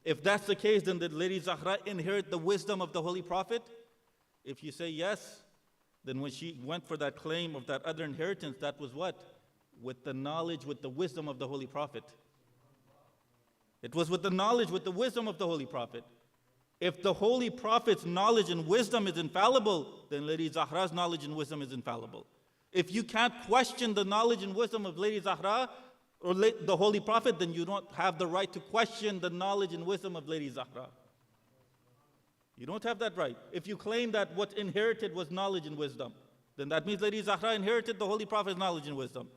If that's the case, then did Lady Zahra inherit the wisdom of the Holy Prophet? If you say yes, then when she went for that claim of that other inheritance, that was what? With the knowledge, with the wisdom of the Holy Prophet. It was with the knowledge, with the wisdom of the Holy Prophet. If the Holy Prophet's knowledge and wisdom is infallible, then Lady Zahra's knowledge and wisdom is infallible. If you can't question the knowledge and wisdom of Lady Zahra or the Holy Prophet, then you don't have the right to question the knowledge and wisdom of Lady Zahra. You don't have that right. If you claim that what inherited was knowledge and wisdom, then that means Lady Zahra inherited the Holy Prophet's knowledge and wisdom.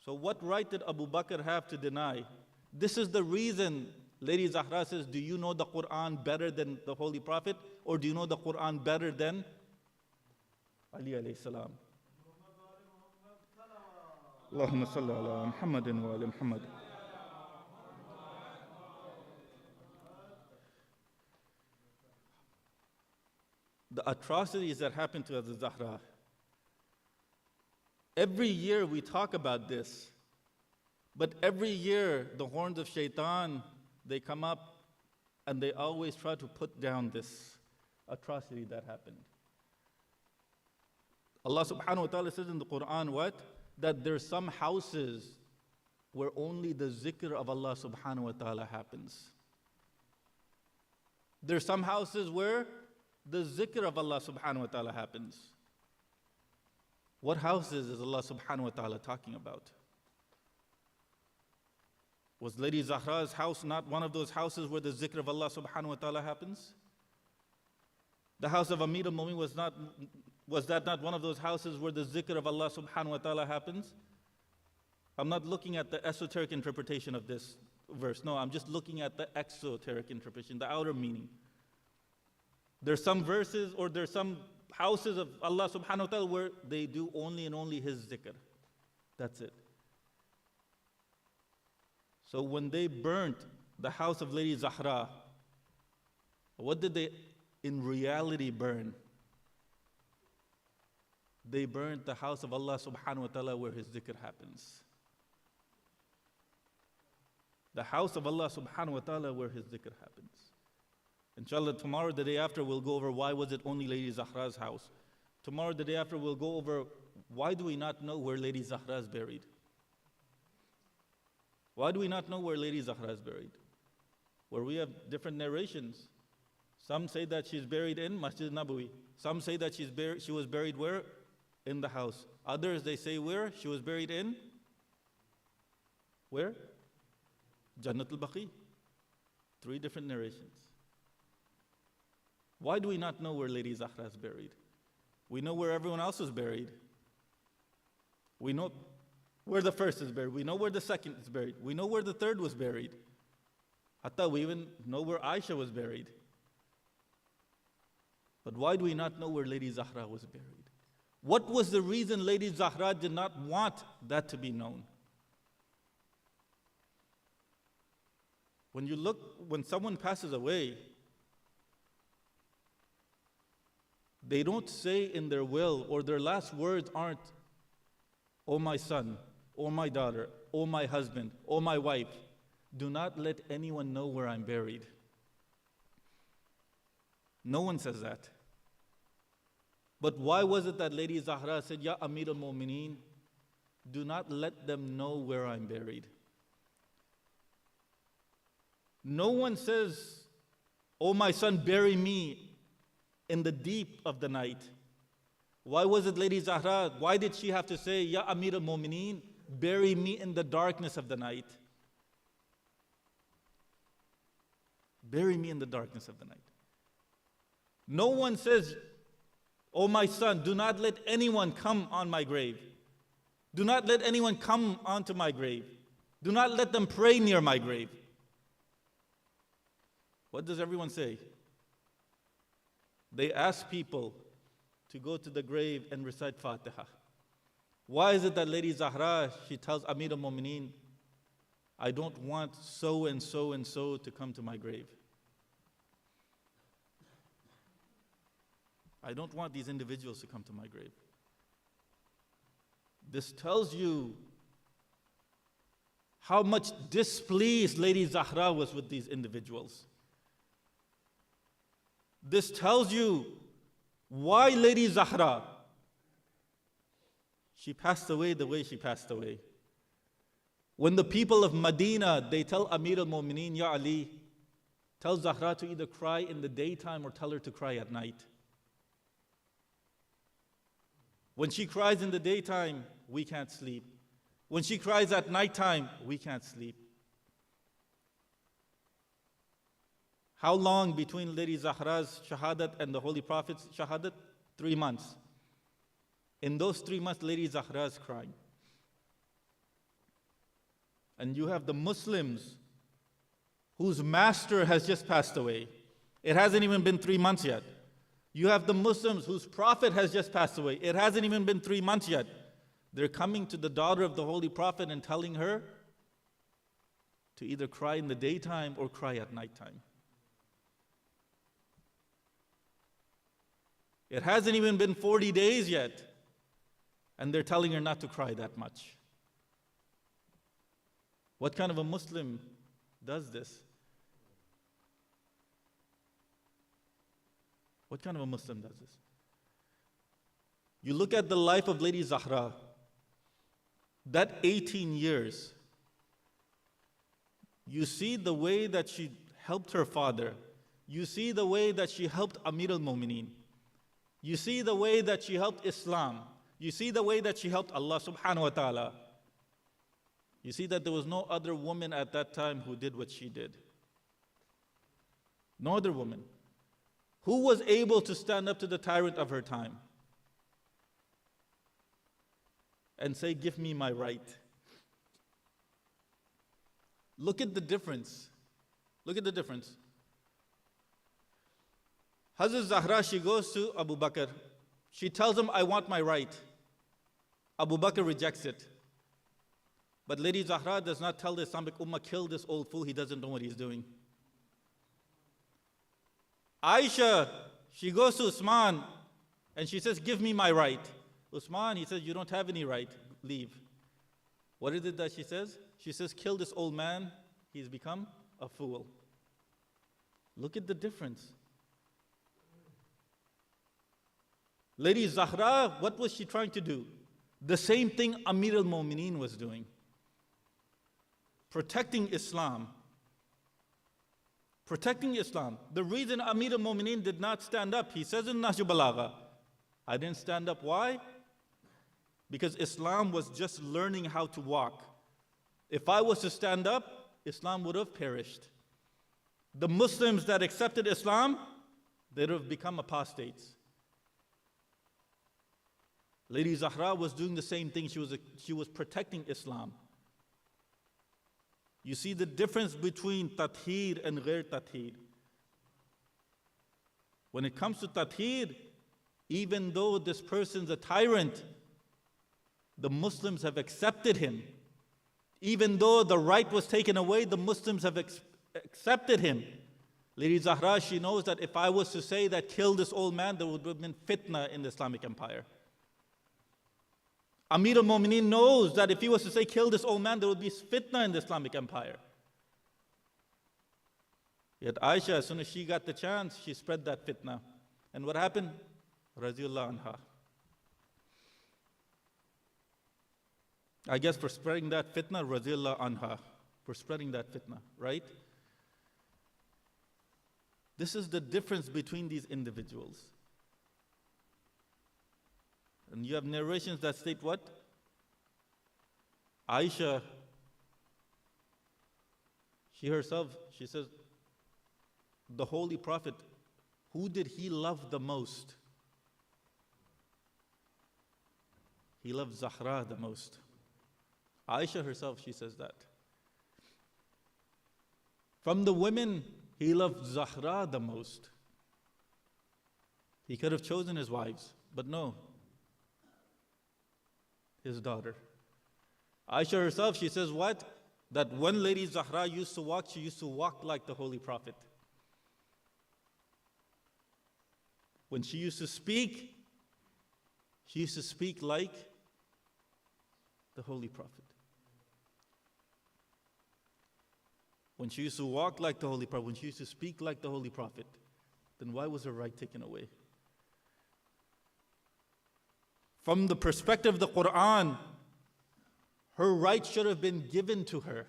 So what right did Abu Bakr have to deny? This is the reason Lady Zahra says, do you know the Quran better than the Holy Prophet? Or do you know the Quran better than Ali alayhi salam? Allahumma salli ala Muhammadin wa ala Muhammad. The atrocities that happened to Hazrat Zahra. Every year we talk about this, but every year the horns of shaitan, they come up and they always try to put down this atrocity that happened. Allah subhanahu wa ta'ala says in the Quran what? That there's some houses where only the zikr of Allah subhanahu wa ta'ala happens. There's some houses where the zikr of Allah subhanahu wa ta'ala happens. What houses is Allah subhanahu wa ta'ala talking about? Was Lady Zahra's house not one of those houses where the zikr of Allah subhanahu wa ta'ala happens? The house of Amir al-Mu'min was that not one of those houses where the zikr of Allah subhanahu wa ta'ala happens? I'm not looking at the esoteric interpretation of this verse. No, I'm just looking at the exoteric interpretation, the outer meaning. There's some verses or there's some houses of Allah subhanahu wa ta'ala where they do only and only His zikr. That's it. So when they burnt the house of Lady Zahra, what did they in reality burn? They burnt the house of Allah subhanahu wa ta'ala where His zikr happens. The house of Allah subhanahu wa ta'ala where His zikr happens. Inshallah, tomorrow, the day after, we'll go over why was it only Lady Zahra's house. Tomorrow, the day after, we'll go over why do we not know where Lady Zahra is buried. Why do we not know where Lady Zahra is buried? Where we have different narrations. Some say that she's buried in Masjid Nabawi. Some say that she was buried where? In the house. Others, they say where? She was buried in? Where? Jannatul Baqi. 3 different narrations. Why do we not know where Lady Zahra is buried? We know where everyone else is buried. We know where the first is buried. We know where the second is buried. We know where the third was buried. Hatta we even know where Aisha was buried. But why do we not know where Lady Zahra was buried? What was the reason Lady Zahra did not want that to be known? When you look, when someone passes away, they don't say in their will, or their last words aren't, "Oh my son, oh my daughter, oh my husband, oh my wife, do not let anyone know where I'm buried." No one says that. But why was it that Lady Zahra said, "Ya Amir al-Mu'mineen, do not let them know where I'm buried"? No one says, "Oh my son, bury me in the deep of the night. Why was it Lady Zahra? Why did she have to say, Ya Amir al-Mu'mineen, bury me in the darkness of the night? Bury me in the darkness of the night. No one says, Oh my son, do not let anyone come on my grave. Do not let anyone come onto my grave. Do not let them pray near my grave. What does everyone say? They ask people to go to the grave and recite Fatiha. Why is it that Lady Zahra, she tells Amir al-Mu'mineen, I don't want so and so and so to come to my grave. I don't want these individuals to come to my grave. This tells you how much displeased Lady Zahra was with these individuals. This tells you why Lady Zahra, she passed away the way she passed away. When the people of Medina, they tell Amir al-Mu'mineen, Ya Ali, tell Zahra to either cry in the daytime or tell her to cry at night. When she cries in the daytime, we can't sleep. When she cries at nighttime, we can't sleep. How long between Lady Zahra's Shahadat and the Holy Prophet's Shahadat? 3 months. In those 3 months, Lady Zahra is crying. And you have the Muslims whose master has just passed away. It hasn't even been 3 months yet. You have the Muslims whose prophet has just passed away. It hasn't even been 3 months yet. They're coming to the daughter of the Holy Prophet and telling her to either cry in the daytime or cry at nighttime. It hasn't even been 40 days yet, and they're telling her not to cry that much. What kind of a Muslim does this? What kind of a Muslim does this? You look at the life of Lady Zahra, that 18 years, you see the way that she helped her father. You see the way that she helped Amir al-Mu'mineen. You see the way that she helped Islam. You see the way that she helped Allah subhanahu wa ta'ala. You see that there was no other woman at that time who did what she did. No other woman. Who was able to stand up to the tyrant of her time and say, give me my right? Look at the difference. Look at the difference. Hazrat Zahra, she goes to Abu Bakr. She tells him, I want my right. Abu Bakr rejects it. But Lady Zahra does not tell the Islamic Ummah, kill this old fool, he doesn't know what he's doing. Aisha, she goes to Usman and she says, give me my right. Usman, he says, you don't have any right, leave. What is it that she says? She says, kill this old man, he's become a fool. Look at the difference. Lady Zahra, what was she trying to do? The same thing Amir al-Mu'mineen was doing. Protecting Islam. Protecting Islam. The reason Amir al-Mu'mineen did not stand up, he says in Nahj Balagha, I didn't stand up. Why? Because Islam was just learning how to walk. If I was to stand up, Islam would have perished. The Muslims that accepted Islam, they would have become apostates. Lady Zahra was doing the same thing. She was protecting Islam. You see the difference between tatheer and ghair tatheer. When it comes to tatheer, even though this person's a tyrant, the Muslims have accepted him. Even though the right was taken away, the Muslims have accepted him. Lady Zahra, she knows that if I was to say that kill this old man, there would have been fitna in the Islamic Empire. Amir al-Mu'mineen knows that if he was to say kill this old man, there would be fitna in the Islamic Empire. Yet Aisha, as soon as she got the chance, she spread that fitna. And what happened? Radiyallahu anha. I guess for spreading that fitna, radiyallahu anha. For spreading that fitna, right? This is the difference between these individuals. And you have narrations that state what? Aisha, she herself, she says, the Holy Prophet, who did he love the most? He loved Zahra the most. Aisha herself, she says that. From the women, he loved Zahra the most. He could have chosen his wives, but no. His daughter. Aisha herself, she says what? That when Lady Zahra used to walk, she used to walk like the Holy Prophet. When she used to speak, she used to speak like the Holy Prophet. When she used to walk like the Holy Prophet, when she used to speak like the Holy Prophet, then why was her right taken away? From the perspective of the Quran, her right should have been given to her.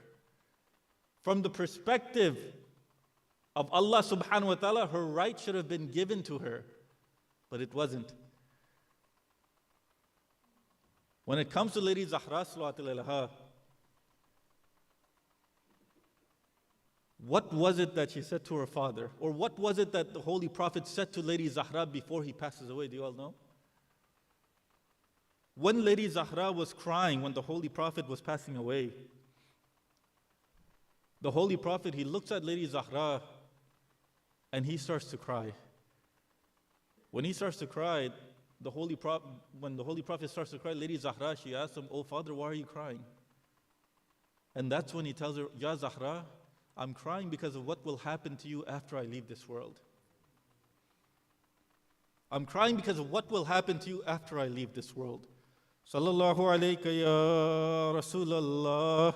From the perspective of Allah subhanahu wa ta'ala, her right should have been given to her, but it wasn't. When it comes to Lady Zahra sallallahu alayhi wa, what was it that she said to her father? Or what was it that the Holy Prophet said to Lady Zahra before he passes away? Do you all know? When Lady Zahra was crying, when the Holy Prophet was passing away, the Holy Prophet, he looks at Lady Zahra and he starts to cry. When he starts to cry, when the Holy Prophet starts to cry, Lady Zahra, she asks him, "Oh father, why are you crying?" And that's when he tells her, "Ya Zahra, I'm crying because of what will happen to you after I leave this world. I'm crying because of what will happen to you after I leave this world." Sallallahu alayka ya Rasulallah.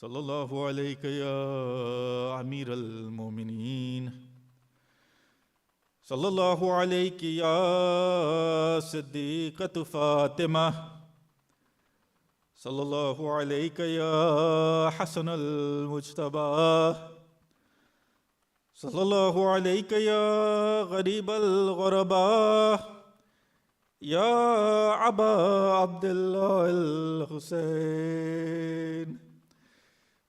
Sallallahu alayka ya Amir al-Mu'mineen. Sallallahu alayki ya Siddiqatu Fatima. Sallallahu alayka ya Hasan al-Mujtaba. Sallallahu alayka ya Gharib al-Ghuraba. Ya Aba Abdullah al-Hussain.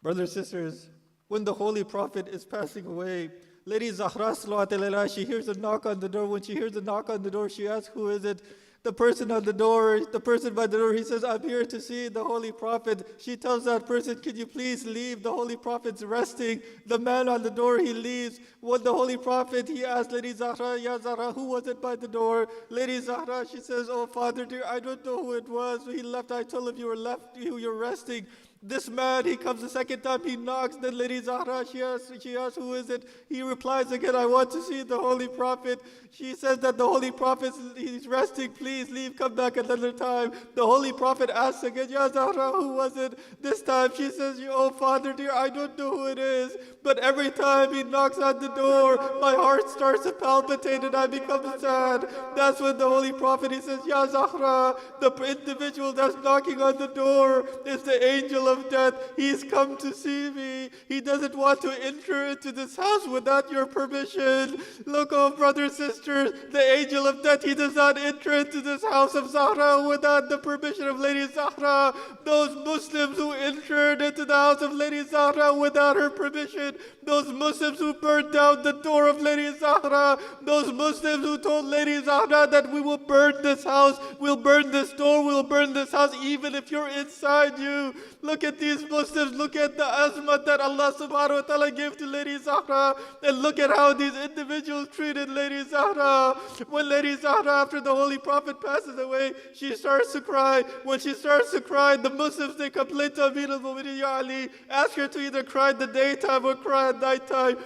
Brothers and sisters, when the Holy Prophet is passing away, Lady Zahra sallallahu alayhi wa, she hears a knock on the door. When she hears a knock on the door, she asks, "Who is it?" The person on the door, the person by the door, he says, "I'm here to see the Holy Prophet." She tells that person, "Can you please leave? The Holy Prophet's resting." The man on the door, he leaves. When the Holy Prophet, he asked Lady Zahra, "Ya Zahra, who was it by the door?" Lady Zahra, she says, "Oh father dear, I don't know who it was. He left. I told him you were resting." This man, he comes the second time, he knocks. Then Lady Zahra, she asks, "Who is it?" He replies again, "I want to see the Holy Prophet." She says that the Holy Prophet, he's resting. "Please leave, come back another time." The Holy Prophet asks again, "Ya Zahra, who was it?" This time she says, "Oh father dear, I don't know who it is. But every time he knocks on the door, my heart starts to palpitate and I become sad." That's when the Holy Prophet, he says, "Ya Zahra, the individual that's knocking on the door is the angel of death. He's come to see me. He doesn't want to enter into this house without your permission." Look, oh brothers and sisters, the angel of death, he does not enter into this house of Zahra without the permission of Lady Zahra. Those Muslims who entered into the house of Lady Zahra without her permission, those Muslims who burned down the door of Lady Zahra, those Muslims who told Lady Zahra that we will burn this house, we'll burn this door, we'll burn this house, even if you're inside you. Look at these Muslims, look at the azmat that Allah subhanahu wa ta'ala gave to Lady Zahra, and look at how these individuals treated Lady Zahra. When Lady Zahra, after the Holy Prophet passes away, she starts to cry. When she starts to cry, the Muslims, they complain to Amir al-Mu'mineen, "Ya Ali, ask her to either cry in the daytime or cry at nighttime."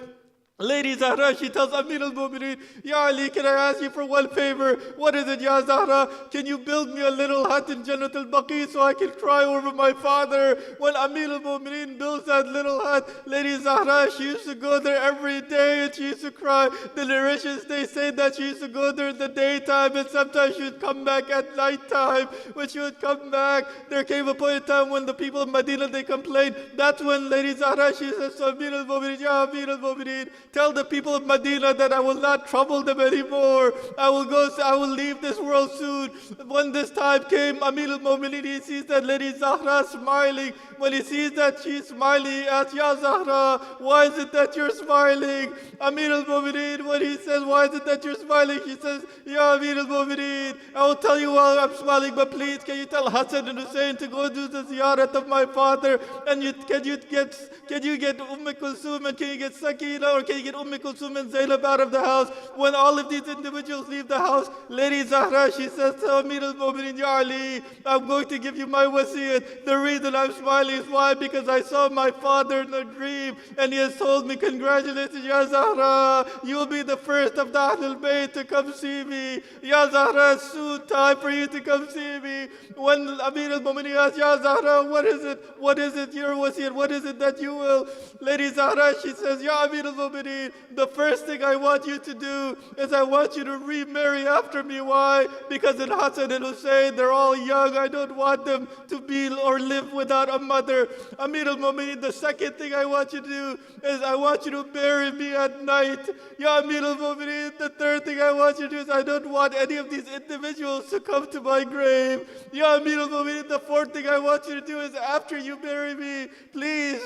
Lady Zahra, she tells Amir al-Mu'mineen, "Ya Ali, can I ask you for one favor?" "What is it, Ya Zahra?" "Can you build me a little hut in Jannat al-Baqi so I can cry over my father?" When Amir al-Mu'mineen builds that little hut, Lady Zahra, she used to go there every day and she used to cry. The narrations, they say that she used to go there in the daytime and sometimes she would come back at nighttime. When she would come back, there came a point in time when the people of Medina, they complained. That's when Lady Zahra, she says to Amir al-Mu'mineen, "Ya Amir al-Mu'mineen, Tell the people of Medina that I will not trouble them anymore. I will leave this world soon. When this time came, Amir al-Mu'mineen, he sees that Lady Zahra smiling. When he sees that she's smiling, he asks, Ya Zahra, why is it that you're smiling? Amir al-Mu'mineen, when he says, why is it that you're smiling? She says, Ya Amir al-Mu'mineen, I will tell you why I'm smiling, but please, can you tell Hassan and Hussein to go do the ziyarat of my father? And can you get Kulsum, and can you get Sakina, or can you get Kulsum and Zainab out of the house? When all of these individuals leave the house, Lady Zahra, she says to Amir al-Mu'mineen, Ya Ali, I'm going to give you my wasiyat. The reason I'm smiling is why? Because I saw my father in a dream, and he has told me, congratulations, Ya Zahra, you will be the first of the Ahlul Bayt to come see me. Ya Zahra, it's soon time for you to come see me. When Amir al-Mu'mineen asked, Ya Zahra, what is it? What is it, your wasiyat? What is it that you will? Lady Zahra, she says, Ya Amir al-Mu'mineen, the first thing I want you to do is I want you to remarry after me. Why? Because in Hassan and Hussein, they're all young. I don't want them to be or live without a mother. Amir al-Mu'mineen, the second thing I want you to do is I want you to bury me at night. Ya Amir al-Mu'mineen, the third thing I want you to do is I don't want any of these individuals to come to my grave. Ya Amir al-Mu'mineen, the fourth thing I want you to do is after you bury me, please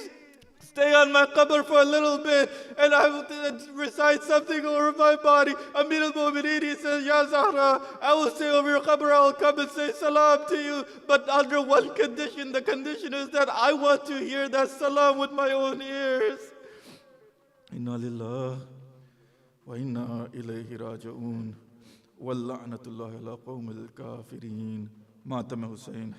stay on my qabr for a little bit, and I will recite something over my body. Amir al-Mu'mineen, he says, Ya Zahra, I will stay over your qabr, I will come and say salam to you, but under one condition. The condition is that I want to hear that salam with my own ears. Inna lillahi wa inna ilayhi raji'un. Wal-la'natullahi ala qawmil kafirin. Matam Hussain.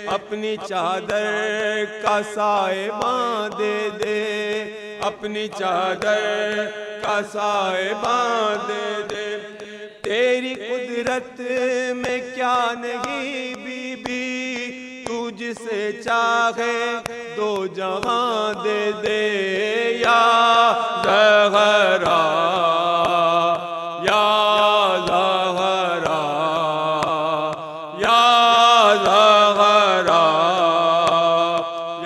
अपनी चादर का साए दे दे, अपनी चादर का साए दे दे। तेरी कुदरत में क्या नहीं बीबी, तू जिसे चाहे दो जहां दे दे। या ज़हरा, या ज़हरा, या ज़हरा,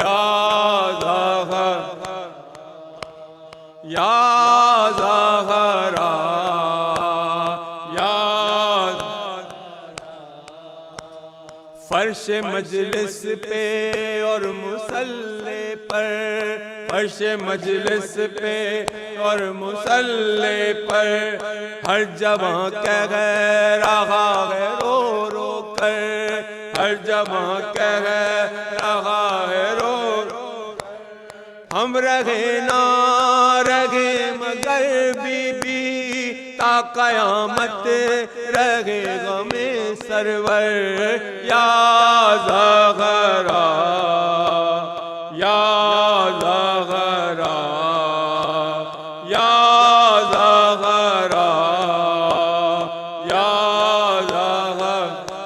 या ज़हरा, या ज़हरा, या फर्श मजलिस पे और मुसल्ले पर, फर्श मजलिस पे और मुसल्ले पर हर जवां कह रहा है रो रो कर, हर जवां कह रहा है रो रो कर। हम रहे ना रहे मगर बीबी ता कयामत रहेगा में सरवर या ज़हरा या ज़हरा या ज़हरा या ज़हरा।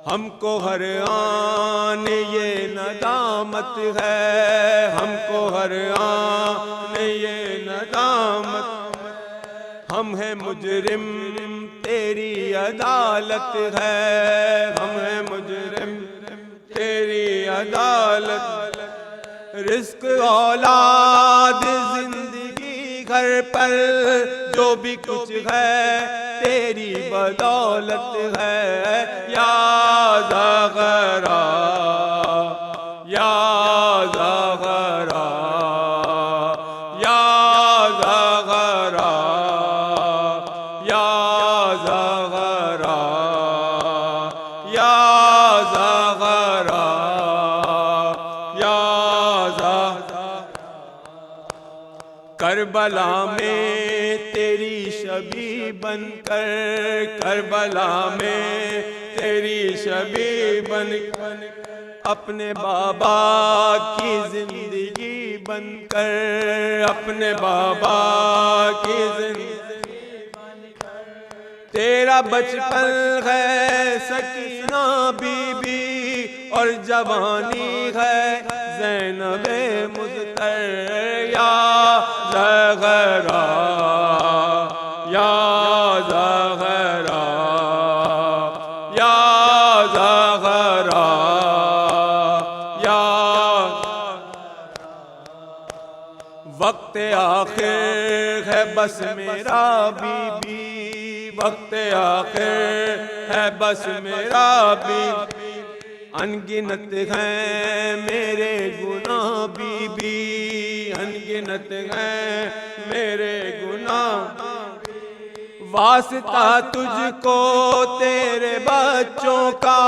हमको हर आन ये नदामत है, हमको हर आन ये नदामत। हम हैं मुजरिम तेरी अदालत है, हम हैं मुजरिम तेरी अदालत। रिस्क औलाद जिंदगी घर पर जो भी कुछ है तेरी बदौलत है या ज़हरा या ज़हरा या ज़हरा या ज़हरा या ज़हरा या ज़हरा। करबला में तेरी शबी बनकर, करबला में तेरी शबी बनकर अपने बाबा की जिंदगी बनकर, अपने बाबा की जिंदगी बनकर। तेरा बचपन है सकीना बीबी और जवानी है ज़ैनबे मुज़्तर या ज़हरा या ज़हरा या ज़हरा या। वक्त आखिर है बस मेरा बीबी, वक्त आखिर है बस मेरा बीबी। अनगिनत हैं मेरे गुनाह बीबी, अनगिनत हैं मेरे गुनाह। वास्ता तुझको तेरे बच्चों का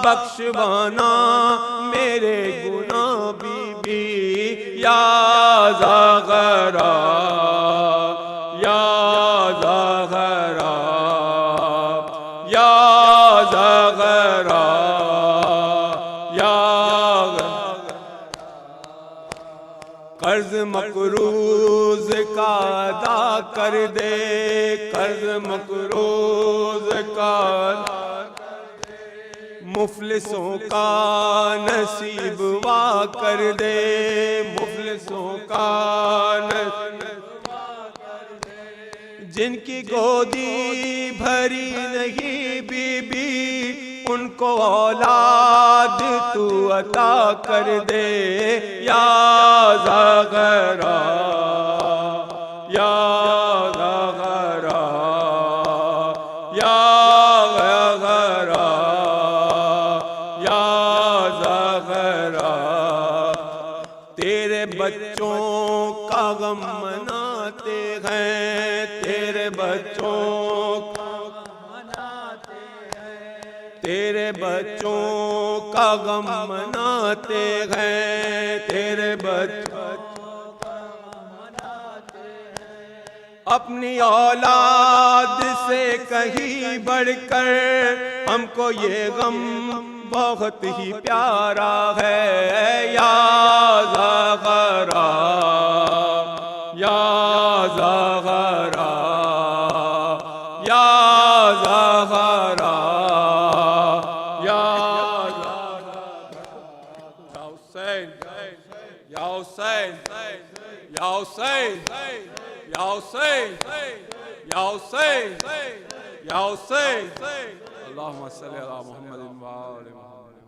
बख्शवाना मेरे गुनाह बीबी या ज़हरा या ज़हरा या ज़हरा या। कर्ज मकरूज का अदा कर दे, कर्ज मकरूज का मुफलिसों का नसीब वा कर दे, मुफलिसों का नसीब वा कर दे। जिनकी गोदी भरी नहीं बीबी उनको औलाद तू अता कर दे या ज़हरा या ज़हरा या ज़हरा या ज़हरा। तेरे बच्चों का गम मनाते हैं, तेरे बच्चों का मनाते हैं, तेरे बच्चों का गम मनाते हैं, तेरे बच्चों का मनाते हैं। अपनी औलाद से कहीं बढ़कर हमको ये गम बहुत ही प्यारा है या ज़हरा या ज़हरा या ज़हरा या हुसैन या हुसैन या हुसैन या हुसैन या हुसैन या हुसैन। अल्लाहुम्मा सल्ली अला मुहम्मद व आले मुहम्मद।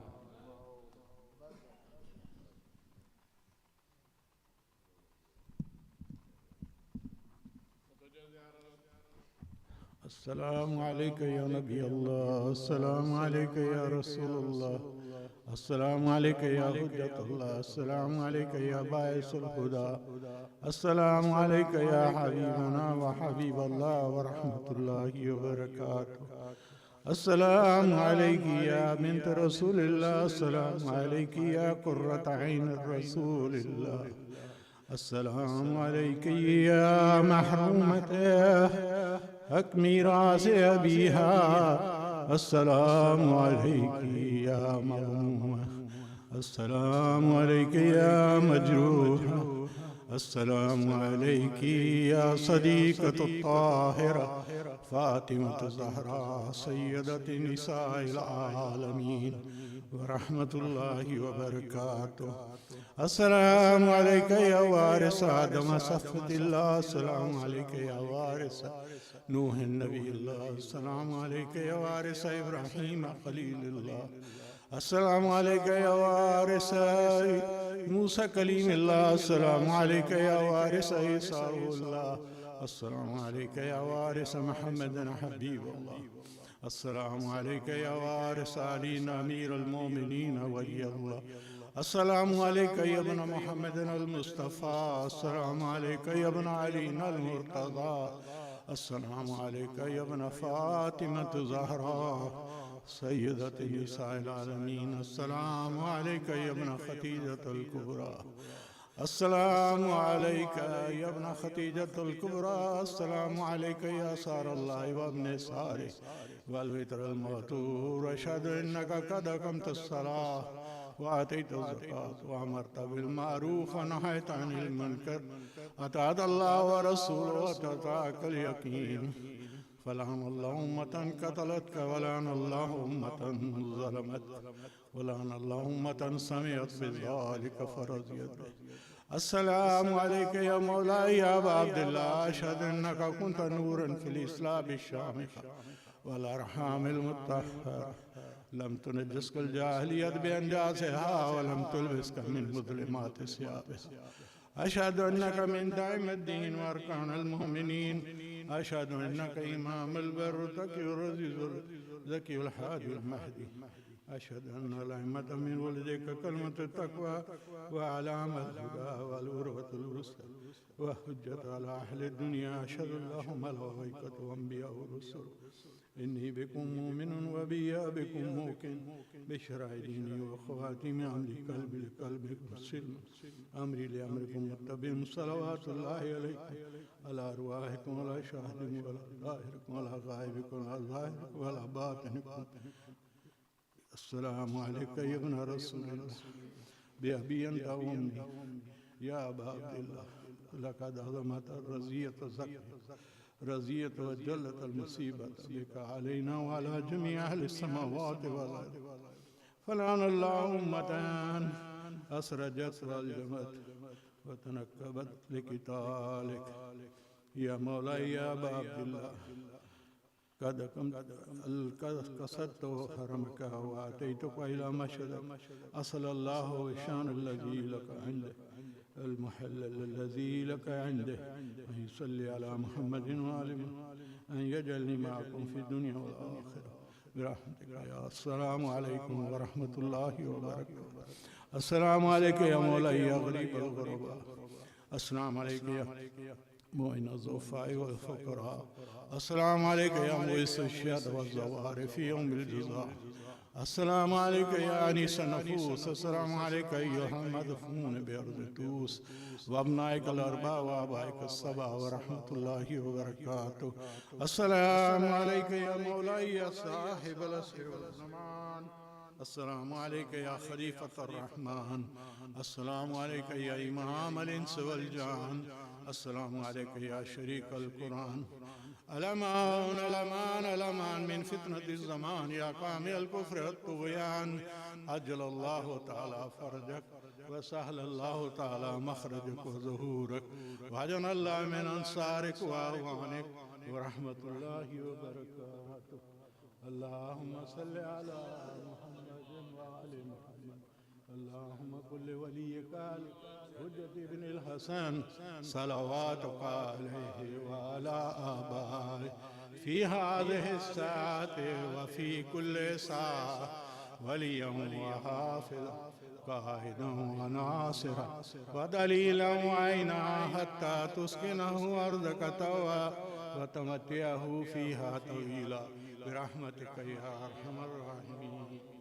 अस्सलामु अलैका या नबी अल्लाह, अस्सलामु अलैका या रसूल अल्लाह, अस्सलामु अलैका या हुज्जतुल्लाह, अस्सलामु अलैका या बाइसुल हुदा, अस्सलामु अलैका या हबीबना व हबीबल्लाह व रहमतुल्लाहि व बरकातुहू। अस्सलामु अलैकी या बिन्त रसूलिल्लाह, अस्सलामु अलैकी या कुर्रत ऐन रसूलिल्लाह, अस्सलामु अलैकी या महरूमत हक मीरास अबीहा, अस्सलामु अलैकी या मग़मूमा, अस्सलामु अलैकी या मजरूहा, अस्सलामु अलैकी या सदीक़तु ताहिरा फ़ातिमा ज़हरा सय्यदति निसाइल आलमीन व रहमतुल्लाहि व बरकातुहू। अस्सलामु अलैका या वारिस आदम सफ़तिल्लाह, अस्सलामु अलैका या वारिस नूह नबील्लाह, अस्सलामु अलैका या वारिस इब्राहीम खलीलुल्लाह, अस्सलामु अलैका या वारिस मूसा कलीमुल्लाह, अस्सलामु अलैका या वारिस ईसा रुहुल्लाह, अस्सलामु अलैका या वारिस मुहम्मदन हबीबुल्लाह, अस्सलामु अलैका या वारिस अली अमीरुल मोमिनीन वलियल्लाह, अस्सलामु अलैका या इब्न मुहम्मदन अल मुस्तफ़ा, अस्सलामु अलैका या इब्न अली अल मुर्तज़ा, अस्सलामु अलैका या इब्न फ़ातिमा ज़हरा सय्यदति निसाइल आलमीन, अस्सलामु अलैका या इब्न खदीजतुल कुबरा, अस्सलामु अलैका या इब्न खदीजतुल कुबरा, अस्सलामु अलैका या सारल्लाह व इब्न सारे वल वित्रल मअतूर, अशहदु अन्नका क़द अक़मतुस सलाह व आतैतुज़ ज़कात व अमरता बिल मारूफ व नहैता अनिल मुनकर, अताअल्लाह व रसूलुहु व तअक्कल यकीन, फलानल्लाहु उम्मतन क़तलतक वलानल्लाहु उम्मतन ज़लमत वलानल्लाहु उम्मतन समिअत बिज़ालिका फ़रज़ियत। अस्सलामु अलैका या मौलाई या अबा अब्दिल्लाह, अशहदु अन्नका कुन्त नूरन फ़िल इस्लाम शामिखा वल अरहामिल मुत्तहहरा, लम तुनज्जिसकल जाहिलियत बिअंजासिहा व लम तुलबिसका मिन मुज़लिमाति सियाबिहा, अशहदु अन्नका मिन दाइमिद्दीन व अरकानिल मुमिनीन, अशहदु अन्नका इमामुल बर्र तक़ियुर अज़ीज़ुल ज़कियुल हादियुल महदी, अशहदु अन्नल अइम्मता मिन वलिदिका कलिमतुत तक़वा व अलामल हुदा वल उर्वतुल वुस्ता व हुज्जतु अला अहलि दुनिया, अशहदु अल्लाहु मलाइकतु व अंबिया व रुसूल, इन्नी बिकुम मुमिनुन व बिकुम मूकिन बिशराइ दीनी व ख़वातिम अमरी क़ल्बि लिक़ल्बि मुस्लिम अमरी लिअमरिकुम मुत्तबिन सलवातुल्लाहि अलैकुम अला अरवाहिकुम अला शाहिदिकुम अला ज़ाहिरिकुम अला गाइबिकुम अला ज़ाहिरिकुम अला बातिनिकुम। अस्सलामु अलैका या इब्न रसूलिल्लाह बिअबी अन्त व उम्मी या अबा अब्दिल्लाह, लक़द अज़मत रज़ियत रज़ियत व जल्लत मुसीबत बिका अलैना व अला जमी अहलि समावाति वल अर्द, फलानल्लाहु उम्मतन असरजत वल जमत व तनक्कबत लिक़ितालिक, या मौलाई या अबा अब्दिल्लाह क़द क़सदतु हरमका व अतैतुका इला मशरक़, असलल्लाहु शानल्लज़ी लका इंदह المحل لك عنده أن يصلي على محمد وآله أن يجعلني معكم في الدنيا والآخرة برحمتك يا. السلام عليكم ورحمة الله وبركاته. السلام عليك يا مولاي يا غريب الغرباء، السلام عليك يا معين الضعفاء والفقراء، السلام عليك يا مؤيس الشهداء والزوار في يوم الجزاء، السلام عليك يا أنيس النفوس، السلام عليك أيها المدفون بأرض توس وأبنائك الأربعة وآبائك السبع ورحمة الله وبركاته. السلام عليك يا مولاي يا صاحب العصر والزمان، السلام عليك يا خليفة الرحمن، السلام عليك يا إمام الإنس والجان، السلام عليك يا شريك القرآن. الأمان الأمان الأمان من فتنة الزمان يا قامع الكفر والطغيان، عجل الله تعالى فرجك وسهل الله تعالى مخرجك وظهورك، وعجنا الله من أنصارك وأعوانك ورحمة الله وبركاته. اللهم صل على محمد وآل محمد. اللهم كل وليك حجة ابن الحسن صلواتك عليه وعلى آبائه في هذه الساعة وفي كل ساعة وليا وحافظا قائدا وناصرا ودليلا وعينا حتى تسكنه أرضك طوى وتمتعه فيها طويلا बिरहमतिक या अरहमर राहिमीन।